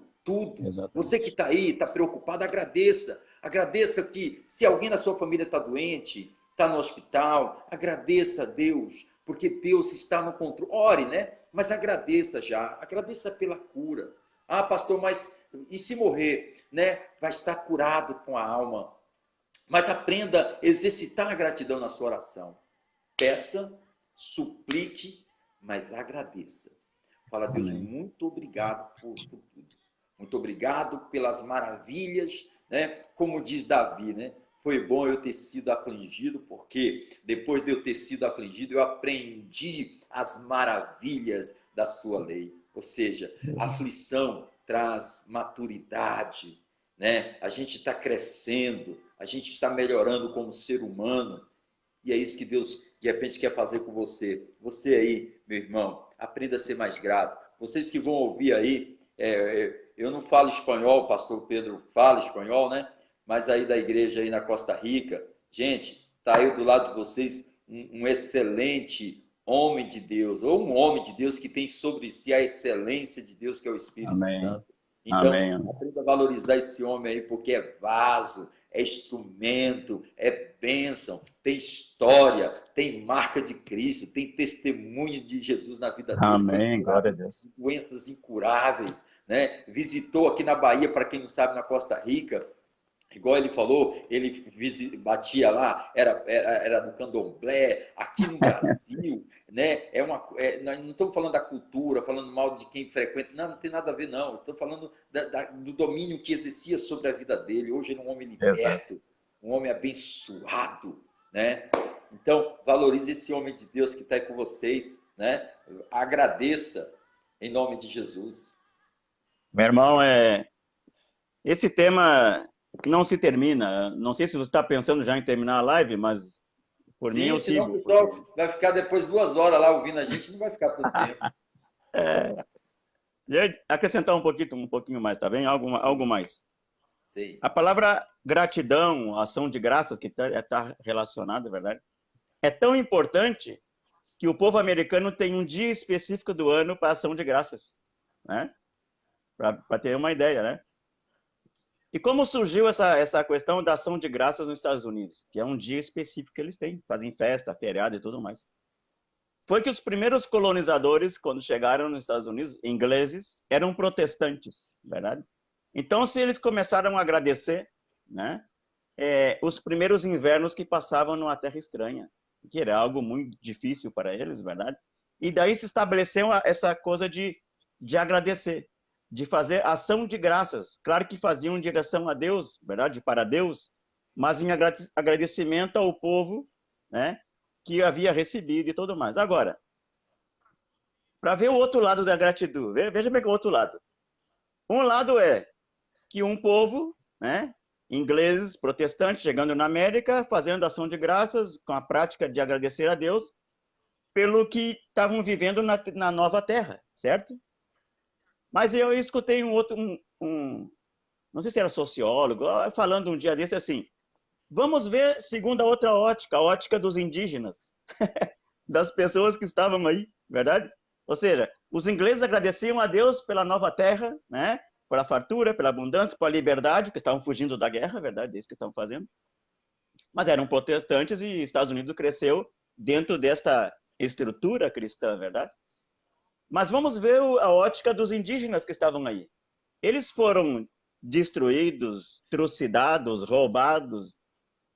Exatamente. Você que está aí, está preocupado, agradeça. Agradeça que se alguém na sua família está doente, está no hospital, agradeça a Deus, porque Deus está no controle. Ore, né? Mas agradeça já. Agradeça pela cura. Ah, pastor, mas e se morrer? Né? Vai estar curado com a alma. Mas aprenda a exercitar a gratidão na sua oração. Peça, suplique, mas agradeça. Fala, Deus, muito obrigado por tudo. Muito obrigado pelas maravilhas né? Como diz Davi, né? Foi bom eu ter sido afligido, porque depois de eu ter sido afligido, eu aprendi as maravilhas da sua lei. Ou seja, a aflição traz maturidade, né? A gente está crescendo, a gente está melhorando como ser humano, e é isso que Deus, de repente, quer fazer com você. Você aí, meu irmão, aprenda a ser mais grato. Vocês que vão ouvir aí, eu não falo espanhol, o pastor Pedro fala espanhol, né? Mas aí da igreja aí na Costa Rica, gente, tá aí do lado de vocês um excelente homem de Deus, ou um homem de Deus que tem sobre si a excelência de Deus, que é o Espírito Amém. Santo. Então, Amém. aprenda a valorizar esse homem aí, porque é vaso, é instrumento, é bênção, tem história, tem marca de Cristo, tem testemunho de Jesus na vida dele. Amém, glória a Deus. Doenças incuráveis, né? Visitou aqui na Bahia, para quem não sabe, na Costa Rica, igual ele falou, ele batia lá, era do candomblé, aqui no Brasil, né? Nós não estamos falando da cultura, falando mal de quem frequenta, não tem nada a ver, não. Estamos falando do domínio que exercia sobre a vida dele. Hoje ele é um homem liberto, exato, um homem abençoado, né? Então, valorize esse homem de Deus que está aí com vocês, né? Agradeça em nome de Jesus. Meu irmão, esse tema não se termina. Não sei se você está pensando já em terminar a live, mas por mim eu senão sigo. O pessoal vai ficar depois 2 horas lá ouvindo a gente, não vai ficar tanto tempo. Acrescentar um pouquinho mais, tá bem? Algo mais. Sim. A palavra gratidão, ação de graças, que está relacionada, é verdade? É tão importante que o povo americano tem um dia específico do ano para ação de graças, né? Para ter uma ideia, né? E como surgiu essa questão da ação de graças nos Estados Unidos? Que é um dia específico que eles têm, fazem festa, feriado e tudo mais. Foi que os primeiros colonizadores, quando chegaram nos Estados Unidos, ingleses, eram protestantes, verdade? Então, se eles começaram a agradecer, né, os primeiros invernos que passavam numa terra estranha, que era algo muito difícil para eles, verdade? E daí se estabeleceu essa coisa de agradecer, de fazer ação de graças. Claro que faziam em direção a Deus, verdade? Para Deus, mas em agradecimento ao povo, né, que havia recebido e tudo mais. Agora, para ver o outro lado da gratidão, veja bem o outro lado. Um lado é que um povo, né, ingleses, protestantes, chegando na América, fazendo ação de graças, com a prática de agradecer a Deus pelo que estavam vivendo na nova terra, certo? Mas eu escutei não sei se era sociólogo, falando um dia desse assim, vamos ver segundo a outra ótica, a ótica dos indígenas, das pessoas que estavam aí, verdade? Ou seja, os ingleses agradeciam a Deus pela nova terra, né? Pela fartura, pela abundância, pela liberdade, que estavam fugindo da guerra, verdade? É isso que estavam fazendo. Mas eram protestantes e Estados Unidos cresceu dentro desta estrutura cristã, verdade? Mas vamos ver a ótica dos indígenas que estavam aí. Eles foram destruídos, trucidados, roubados,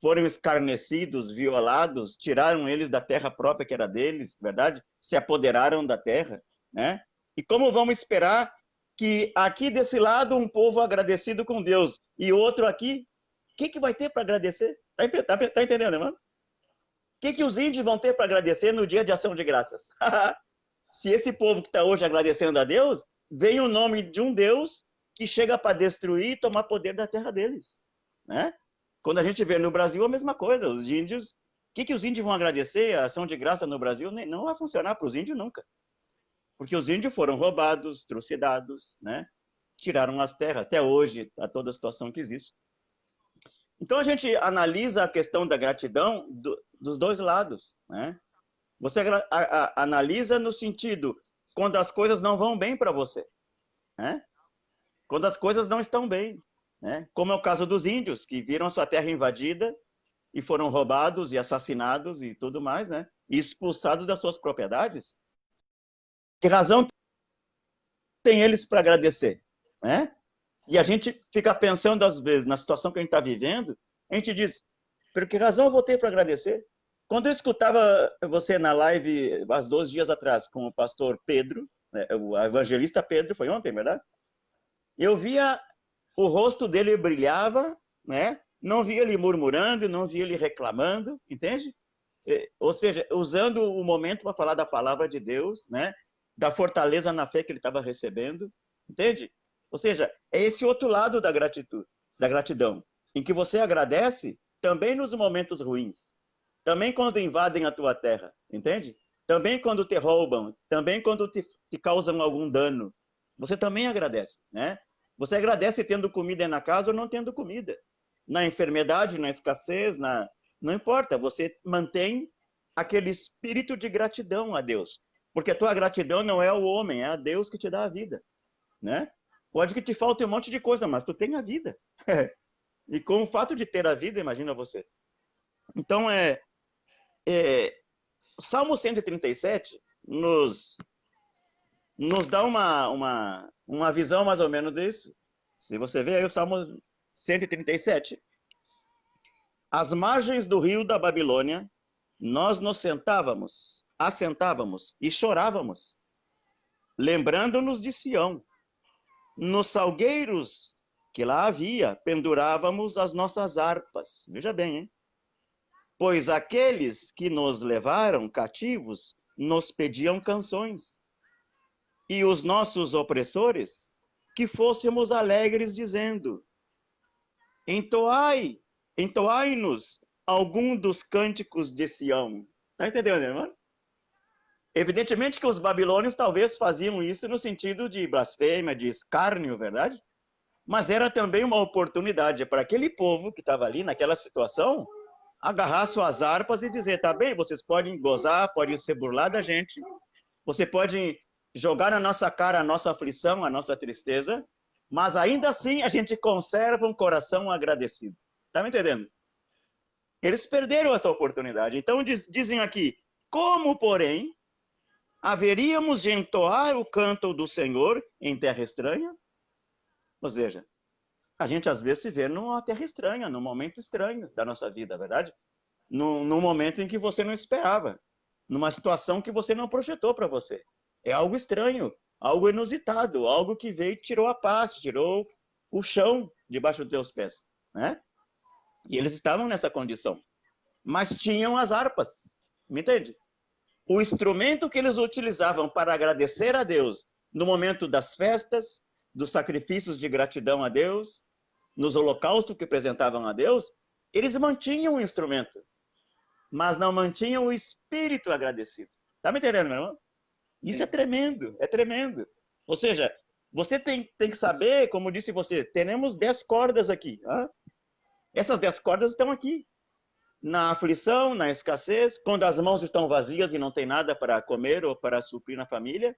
foram escarnecidos, violados, tiraram eles da terra própria que era deles, verdade? Se apoderaram da terra, né? E como vamos esperar que aqui desse lado um povo agradecido com Deus e outro aqui, o que vai ter para agradecer? Tá entendendo, irmão? O que os índios vão ter para agradecer no dia de ação de graças? Se esse povo que está hoje agradecendo a Deus, vem o nome de um Deus que chega para destruir e tomar poder da terra deles, né? Quando a gente vê no Brasil a mesma coisa, os índios, o que os índios vão agradecer? A ação de graça no Brasil não vai funcionar para os índios nunca. Porque os índios foram roubados, trucidados, né? Tiraram as terras, até hoje, a toda a situação que existe. Então a gente analisa a questão da gratidão dos dois lados, né? Você analisa no sentido, quando as coisas não vão bem para você, né? Quando as coisas não estão bem, né? Como é o caso dos índios, que viram a sua terra invadida e foram roubados e assassinados e tudo mais, né? E expulsados das suas propriedades. Que razão tem eles para agradecer, né? E a gente fica pensando, às vezes, na situação que a gente está vivendo, a gente diz, por que razão eu vou ter para agradecer? Quando eu escutava você na live, há 2 dias atrás, com o pastor Pedro, né, o evangelista Pedro, foi ontem, verdade? Eu via o rosto dele brilhava, né? Não via ele murmurando, não via ele reclamando, entende? Ou seja, usando o momento para falar da palavra de Deus, né? Da fortaleza na fé que ele estava recebendo, entende? Ou seja, é esse outro lado da gratidão, em que você agradece também nos momentos ruins, também quando invadem a tua terra, entende? Também quando te roubam, também quando te causam algum dano, você também agradece, né? Você agradece tendo comida na casa ou não tendo comida. Na enfermidade, na escassez, não importa, você mantém aquele espírito de gratidão a Deus. Porque a tua gratidão não é ao homem, é a Deus que te dá a vida, né? Pode que te falte um monte de coisa, mas tu tem a vida. E com o fato de ter a vida, imagina você. Então, o Salmo 137 nos dá uma visão mais ou menos disso. Se você vê aí o Salmo 137, às margens do rio da Babilônia, nós nos assentávamos e chorávamos, lembrando-nos de Sião. Nos salgueiros que lá havia, pendurávamos as nossas harpas. Veja bem, hein? Pois aqueles que nos levaram cativos nos pediam canções, e os nossos opressores que fôssemos alegres, dizendo: entoai-nos algum dos cânticos de Sião. Está entendendo, irmão? Evidentemente que os babilônios talvez faziam isso no sentido de blasfêmia, de escárnio, verdade? Mas era também uma oportunidade para aquele povo que estava ali naquela situação agarrar suas harpas e dizer: tá bem, vocês podem gozar, podem se burlar da gente, você pode jogar na nossa cara a nossa aflição, a nossa tristeza, mas ainda assim a gente conserva um coração agradecido. Tá me entendendo? Eles perderam essa oportunidade. Então dizem aqui: como, porém, haveríamos de entoar o canto do Senhor em terra estranha? Ou seja, a gente às vezes se vê numa terra estranha, num momento estranho da nossa vida, verdade? Num momento em que você não esperava, numa situação que você não projetou para você. É algo estranho, algo inusitado, algo que veio e tirou a paz, tirou o chão debaixo dos teus pés, né? E eles estavam nessa condição, mas tinham as harpas, me entende? O instrumento que eles utilizavam para agradecer a Deus no momento das festas, dos sacrifícios de gratidão a Deus, nos holocaustos que apresentavam a Deus, eles mantinham o instrumento, mas não mantinham o espírito agradecido. Tá me entendendo, meu irmão? Isso é tremendo, é tremendo. Ou seja, você tem que saber, como disse você, temos 10 cordas aqui. Hein? Essas 10 cordas estão aqui. Na aflição, na escassez, quando as mãos estão vazias e não tem nada para comer ou para suprir na família,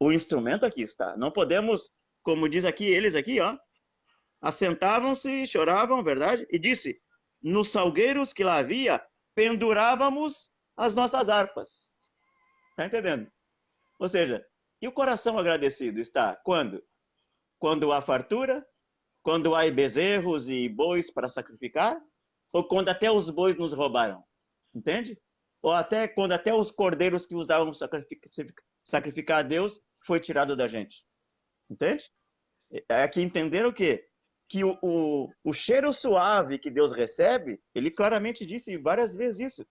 o instrumento aqui está. Não podemos, como diz aqui, eles aqui, ó, assentavam-se e choravam, verdade? E disse: nos salgueiros que lá havia, pendurávamos as nossas harpas. Está entendendo? Ou seja, e o coração agradecido está quando? Quando há fartura? Quando há bezerros e bois para sacrificar? Ou quando até os bois nos roubaram? Entende? Ou até quando até os cordeiros que usavam sacrificar a Deus foi tirado da gente? Entende? É aqui entender o quê? Que o cheiro suave que Deus recebe, ele claramente disse várias vezes isso.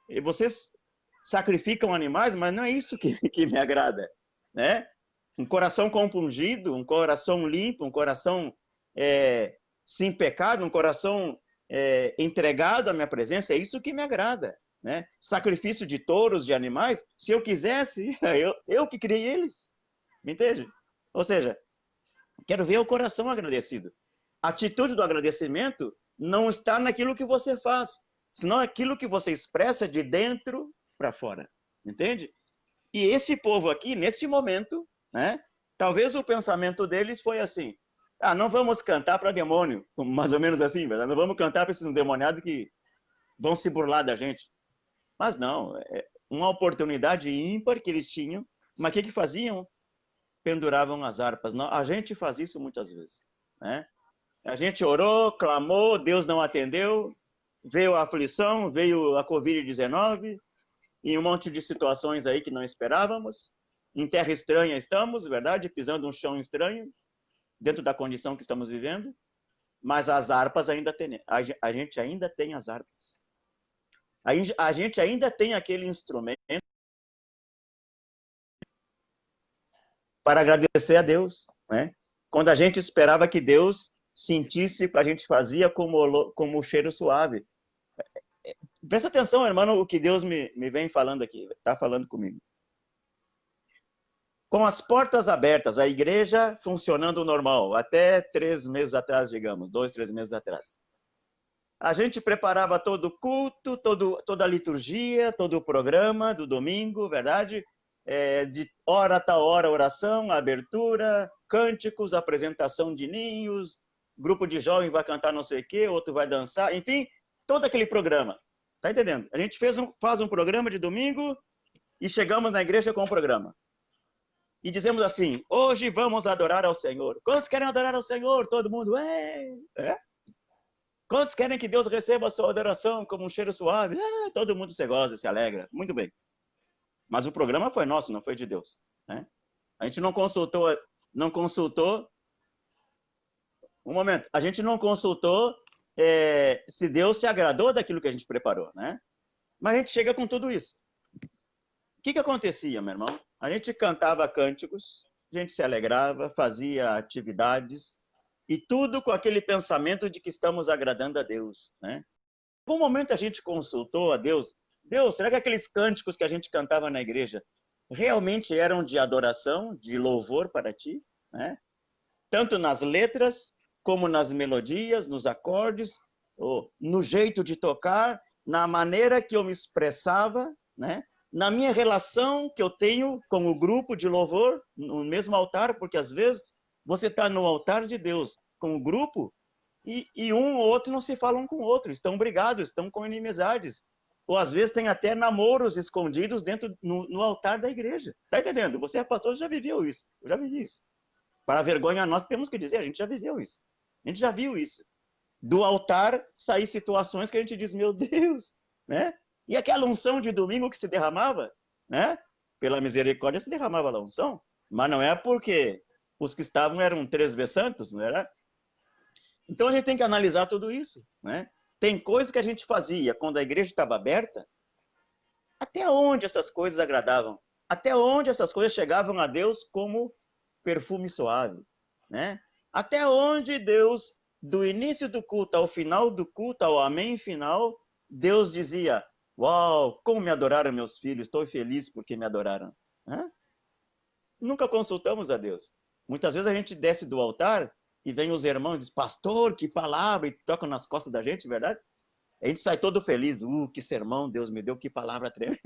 E vocês sacrificam animais, mas não é isso que me agrada, né? Um coração compungido, um coração limpo, um coração sem pecado, um coração entregado à minha presença, é isso que me agrada, né? Sacrifício de touros, de animais, se eu quisesse, eu que criei eles, me entende? Ou seja, quero ver o coração agradecido. A atitude do agradecimento não está naquilo que você faz, senão aquilo que você expressa de dentro para fora, entende? E esse povo aqui, nesse momento, né, talvez o pensamento deles foi assim: ah, não vamos cantar para demônio, mais ou menos assim, verdade? Não vamos cantar para esses endemoniados que vão se burlar da gente. Mas não, é uma oportunidade ímpar que eles tinham, mas o que faziam? Penduravam as harpas. A gente faz isso muitas vezes, né? A gente orou, clamou, Deus não atendeu, veio a aflição, veio a Covid-19, e um monte de situações aí que não esperávamos. Em terra estranha estamos, verdade? Pisando um chão estranho. dentro da condição que estamos vivendo, mas as harpas ainda tem, a gente ainda tem as harpas. A gente ainda tem aquele instrumento para agradecer a Deus, né? Quando a gente esperava que Deus sentisse, a gente fazia como cheiro suave. Presta atenção, irmão, o que Deus me vem falando aqui, está falando comigo. Com as portas abertas, a igreja funcionando normal, até 3 meses atrás, digamos, 2, 3 meses atrás. A gente preparava todo o culto, toda a liturgia, todo o programa do domingo, verdade? De hora a tal hora, oração, abertura, cânticos, apresentação de ninhos, grupo de jovens vai cantar não sei o quê, outro vai dançar, enfim, todo aquele programa. Tá entendendo? A gente faz um programa de domingo e chegamos na igreja com o programa. E dizemos assim, hoje vamos adorar ao Senhor. Quantos querem adorar ao Senhor? Todo mundo, é? Quantos querem que Deus receba a sua adoração como um cheiro suave? Todo mundo se goza, se alegra. Muito bem. Mas o programa foi nosso, não foi de Deus. Né? A gente não consultou, um momento, a gente não consultou se Deus se agradou daquilo que a gente preparou, né? Mas a gente chega com tudo isso. O que acontecia, meu irmão? A gente cantava cânticos, a gente se alegrava, fazia atividades, e tudo com aquele pensamento de que estamos agradando a Deus, né? Em algum momento a gente consultou a Deus, Deus, será que aqueles cânticos que a gente cantava na igreja realmente eram de adoração, de louvor para ti, né? Tanto nas letras, como nas melodias, nos acordes, ou no jeito de tocar, na maneira que eu me expressava, né? Na minha relação que eu tenho com o grupo de louvor, no mesmo altar, porque às vezes você está no altar de Deus com o grupo e um ou outro não se falam com o outro, estão brigados, estão com inimizades. Ou às vezes tem até namoros escondidos dentro no altar da igreja. Está entendendo? Você é pastor, já viveu isso. Eu já vivi isso. Para a vergonha nós temos que dizer, a gente já viveu isso. A gente já viu isso. Do altar sair situações que a gente diz, meu Deus, né? E aquela unção de domingo que se derramava, né? Pela misericórdia se derramava a unção, mas não é porque os que estavam eram 3 vezes santos, não era? Então a gente tem que analisar tudo isso, né? Tem coisas que a gente fazia quando a igreja estava aberta, até onde essas coisas agradavam? Até onde essas coisas chegavam a Deus como perfume suave, né? Até onde Deus, do início do culto ao final do culto, ao amém final, Deus dizia, uau, como me adoraram meus filhos, estou feliz porque me adoraram. Hã? Nunca consultamos a Deus. Muitas vezes a gente desce do altar e vem os irmãos e diz, pastor, que palavra, e tocam nas costas da gente, verdade? A gente sai todo feliz, que sermão Deus me deu, que palavra tremenda.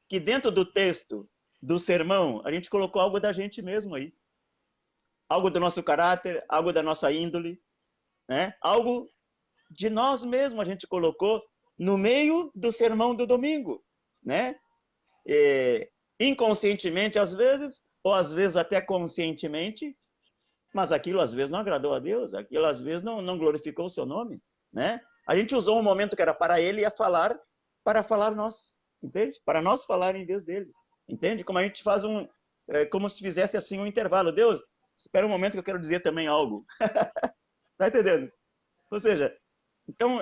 Que dentro do texto do sermão, a gente colocou algo da gente mesmo aí. Algo do nosso caráter, algo da nossa índole, né? Algo de nós mesmos a gente colocou no meio do sermão do domingo, né? Inconscientemente às vezes, ou às vezes até conscientemente, mas aquilo às vezes não agradou a Deus, aquilo às vezes não glorificou o seu nome, né? A gente usou um momento que era para ele e falar, para falar nós, entende? Para nós falar em vez dele, entende? Como a gente faz como se fizesse assim um intervalo. Deus, espera um momento que eu quero dizer também algo. Tá entendendo? Ou seja, então,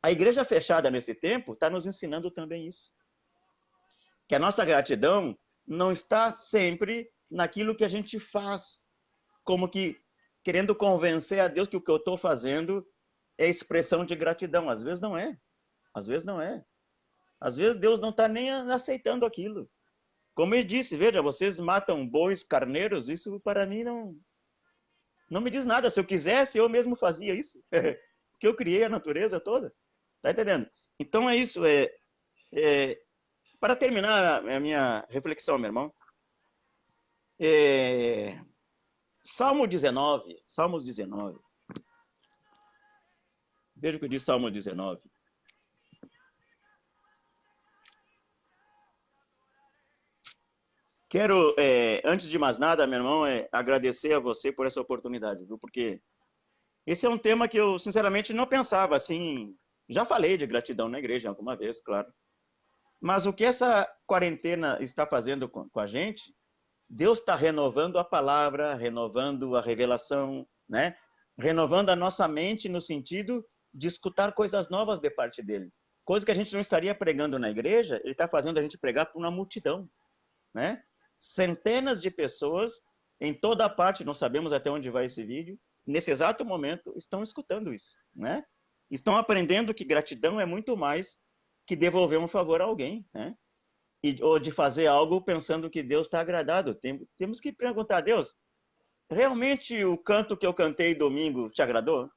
a igreja fechada nesse tempo está nos ensinando também isso. Que a nossa gratidão não está sempre naquilo que a gente faz, como que querendo convencer a Deus que o que eu estou fazendo é expressão de gratidão. Às vezes não é. Às vezes não é. Às vezes Deus não está nem aceitando aquilo. Como ele disse, veja, vocês matam bois, carneiros, isso para mim não me diz nada. Se eu quisesse, eu mesmo fazia isso. Porque eu criei a natureza toda. Tá entendendo? Então é isso. Para terminar a minha reflexão, meu irmão, Salmos 19. Veja o que diz Salmo 19. Quero, antes de mais nada, meu irmão, agradecer a você por essa oportunidade, viu? Porque esse é um tema que eu, sinceramente, não pensava, assim... Já falei de gratidão na igreja alguma vez, claro. Mas o que essa quarentena está fazendo com a gente Deus está renovando a palavra, renovando a revelação, né? Renovando a nossa mente no sentido de escutar coisas novas de parte dele. Coisa que a gente não estaria pregando na igreja, ele está fazendo a gente pregar para uma multidão, né? Centenas de pessoas em toda a parte, não sabemos até onde vai esse vídeo, nesse exato momento estão escutando isso, né? Estão aprendendo que gratidão é muito mais que devolver um favor a alguém, né? Ou de fazer algo pensando que Deus está agradado. Temos que perguntar a Deus, realmente o canto que eu cantei domingo te agradou?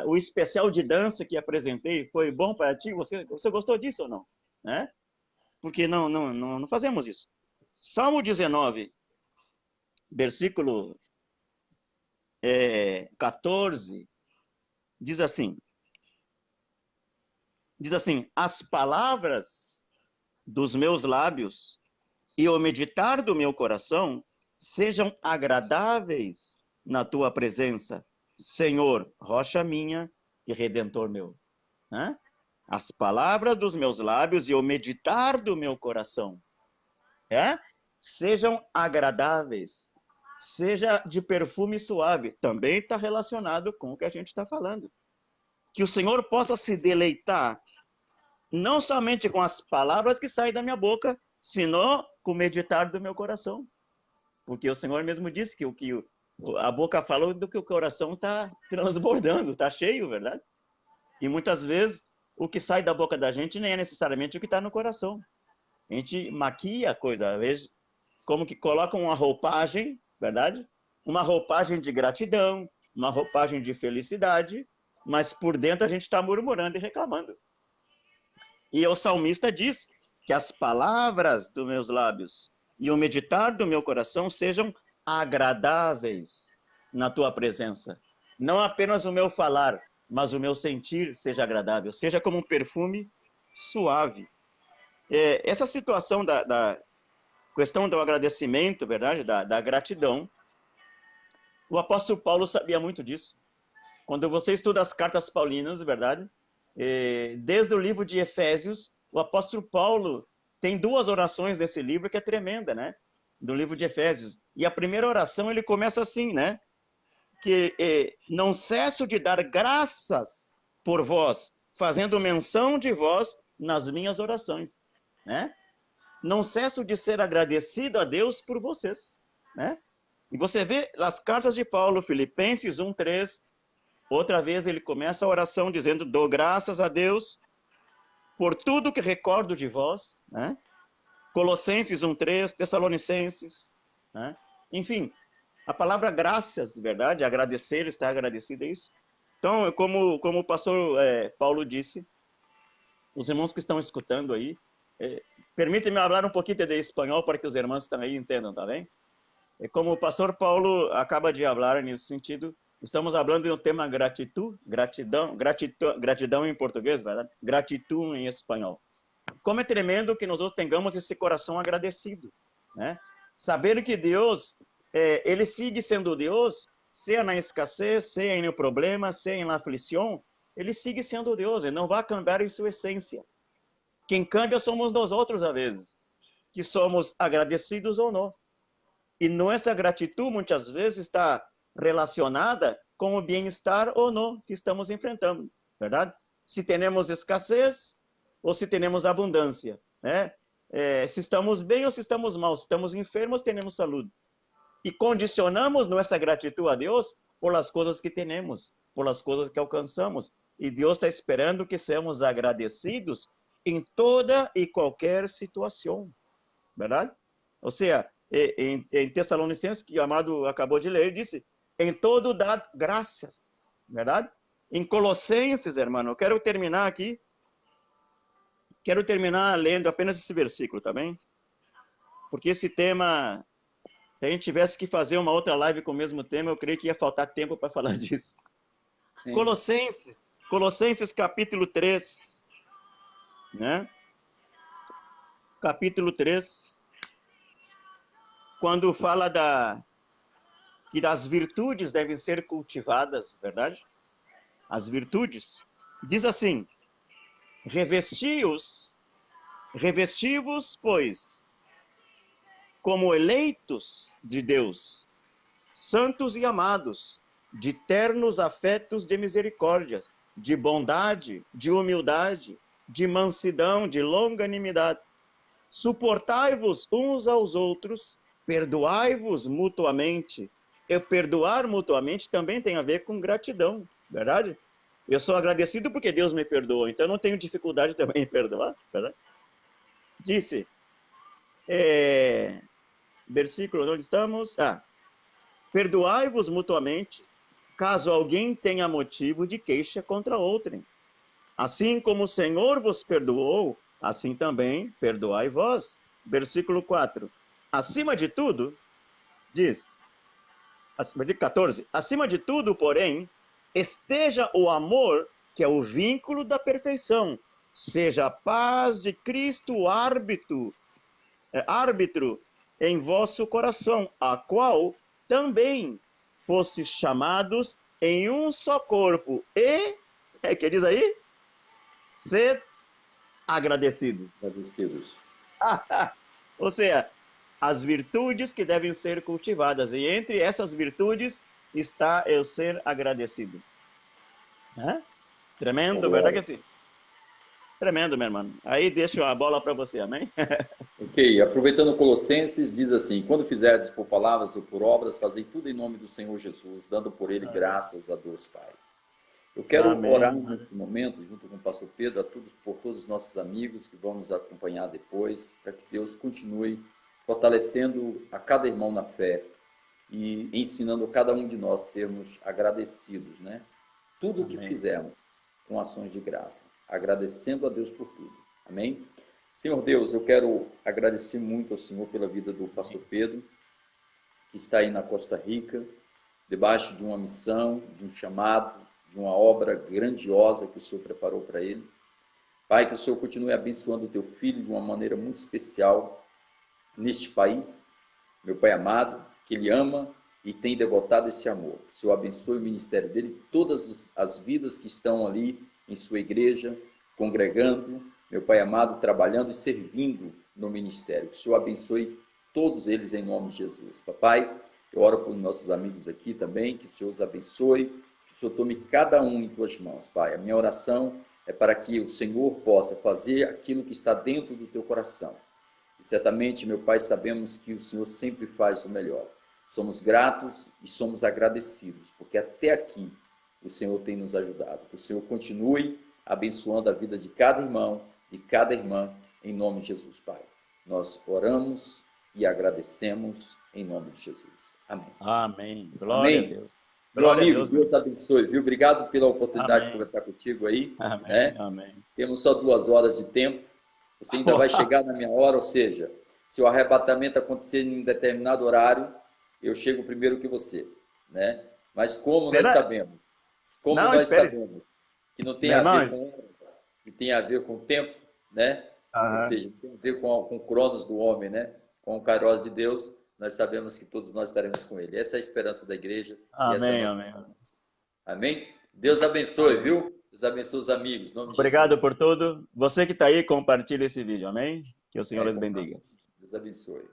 O especial de dança que apresentei foi bom para ti? Você gostou disso ou não? Né? Porque não fazemos isso. Salmo 19, versículo 14, diz assim, as palavras dos meus lábios e o meditar do meu coração sejam agradáveis na tua presença, Senhor, rocha minha e redentor meu. Né? As palavras dos meus lábios e o meditar do meu coração sejam agradáveis, seja de perfume suave. Também está relacionado com o que a gente está falando. Que o Senhor possa se deleitar não somente com as palavras que saem da minha boca, senão com o meditar do meu coração. Porque o Senhor mesmo disse que a boca fala do que o coração está transbordando, está cheio, verdade? E muitas vezes o que sai da boca da gente nem é necessariamente o que está no coração. A gente maquia a coisa, às vezes, como que coloca uma roupagem, verdade? Uma roupagem de gratidão, uma roupagem de felicidade, mas por dentro a gente está murmurando e reclamando. E o salmista diz que as palavras dos meus lábios e o meditar do meu coração sejam agradáveis na tua presença. Não apenas o meu falar, mas o meu sentir seja agradável, seja como um perfume suave. Essa situação da questão do agradecimento, verdade, da gratidão, o apóstolo Paulo sabia muito disso. Quando você estuda as cartas paulinas, verdade, desde o livro de Efésios, o apóstolo Paulo tem 2 orações nesse livro que é tremenda, né? Do livro de Efésios. E a primeira oração ele começa assim, né? Que não cesso de dar graças por vós, fazendo menção de vós nas minhas orações, né? Não cesso de ser agradecido a Deus por vocês, né? E você vê as cartas de Paulo, Filipenses 1:3, outra vez ele começa a oração dizendo: dou graças a Deus por tudo que recordo de vós, né? Colossenses 1:3, Tessalonicenses, né? Enfim, a palavra graças, verdade? Agradecer, estar agradecido, é isso. Então, como o pastor Paulo disse, os irmãos que estão escutando aí, permite-me falar um pouquinho de espanhol para que os irmãos estão aí entendam, tá bem? Como o pastor Paulo acaba de falar nesse sentido, estamos falando do tema gratidão em português, verdade? Gratidão em espanhol. Como é tremendo que nós tenhamos esse coração agradecido, né? Saber que Deus, ele sigue sendo Deus, seja na escassez, seja no problema, seja na aflição, ele sigue sendo Deus, ele não vai cambiar em sua essência. Quem cambia somos nós outros, às vezes, que somos agradecidos ou não. E nossa gratidão, muitas vezes, está relacionada com o bem-estar ou não que estamos enfrentando, verdade? Se temos escassez ou se temos abundância, né? Se estamos bem ou se estamos mal, se estamos enfermos, temos saúde. E condicionamos nossa gratidão a Deus por as coisas que temos, por as coisas que alcançamos. E Deus está esperando que sejamos agradecidos em toda e qualquer situação, verdade? Ou seja, em Tessalonicenses, que o amado acabou de ler, disse, em todo dá graças, verdade? Em Colossenses, irmão, eu quero terminar aqui, lendo apenas esse versículo, tá bem? Porque esse tema, se a gente tivesse que fazer uma outra live com o mesmo tema, eu creio que ia faltar tempo para falar disso. Sim. Colossenses capítulo 3, né? Capítulo 3, quando fala que das virtudes devem ser cultivadas, verdade? As virtudes. Diz assim, revesti-vos, pois, como eleitos de Deus, santos e amados, de ternos afetos de misericórdia, de bondade, de humildade, de mansidão, de longanimidade. Suportai-vos uns aos outros, perdoai-vos mutuamente. E perdoar mutuamente também tem a ver com gratidão, verdade? Eu sou agradecido porque Deus me perdoou, então eu não tenho dificuldade também em perdoar, verdade? Disse, versículo, onde estamos? Perdoai-vos mutuamente, caso alguém tenha motivo de queixa contra outrem. Assim como o Senhor vos perdoou, assim também perdoai vós. Versículo 4. Acima de tudo, diz, versículo 14, acima de tudo, porém, esteja o amor, que é o vínculo da perfeição. Seja a paz de Cristo árbitro em vosso coração, a qual também fostes chamados em um só corpo. E, que diz aí? Sed agradecidos. Agradecidos. Ou seja, as virtudes que devem ser cultivadas. E entre essas virtudes está eu ser agradecido. Tremendo, verdade que sim? Tremendo, meu irmão. Aí deixo a bola para você, amém? Ok, aproveitando Colossenses, diz assim: quando fizerdes por palavras ou por obras, fazei tudo em nome do Senhor Jesus, dando por ele graças a Deus Pai. Eu quero orar nesse momento, junto com o pastor Pedro, por todos os nossos amigos que vão nos acompanhar depois, para que Deus continue fortalecendo a cada irmão na fé e ensinando cada um de nós a sermos agradecidos, né? Tudo o que fizermos com ações de graça, agradecendo a Deus por tudo. Amém? Senhor Deus, eu quero agradecer muito ao Senhor pela vida do pastor Pedro, que está aí na Costa Rica, debaixo de uma missão, de um chamado, de uma obra grandiosa que o Senhor preparou para ele. Pai, que o Senhor continue abençoando o teu filho de uma maneira muito especial neste país, meu Pai amado, que ele ama e tem devotado esse amor. Que o Senhor abençoe o ministério dele, todas as vidas que estão ali em sua igreja, congregando, meu Pai amado, trabalhando e servindo no ministério. Que o Senhor abençoe todos eles em nome de Jesus. Papai, eu oro por nossos amigos aqui também, que o Senhor os abençoe, que o Senhor tome cada um em tuas mãos, Pai. A minha oração é para que o Senhor possa fazer aquilo que está dentro do teu coração. E certamente, meu Pai, sabemos que o Senhor sempre faz o melhor. Somos gratos e somos agradecidos, porque até aqui o Senhor tem nos ajudado. Que o Senhor continue abençoando a vida de cada irmão, de cada irmã, em nome de Jesus, Pai. Nós oramos e agradecemos em nome de Jesus. Amém. Amém. Glória Amém. a Deus. Meu amigo, Deus abençoe, viu? Obrigado pela oportunidade de conversar contigo aí. Amém. Né? Amém. Temos só 2 horas de tempo. Você ainda vai chegar na minha hora, ou seja, se o arrebatamento acontecer em um determinado horário, eu chego primeiro que você, né? Mas como nós sabemos, sabemos que não tem a ver com hora, que tem a ver com o tempo, né? Ou seja, tem a ver com o cronos do homem, né? Com o kairos de Deus, nós sabemos que todos nós estaremos com ele. Essa é a esperança da igreja. Amém, e essa é a nossa esperança. Amém? Deus abençoe, viu? Deus abençoe os amigos. Em nome de Obrigado Jesus. por tudo. Você que está aí, compartilhe esse vídeo. Amém? Que o Senhor les bendiga. Deus abençoe.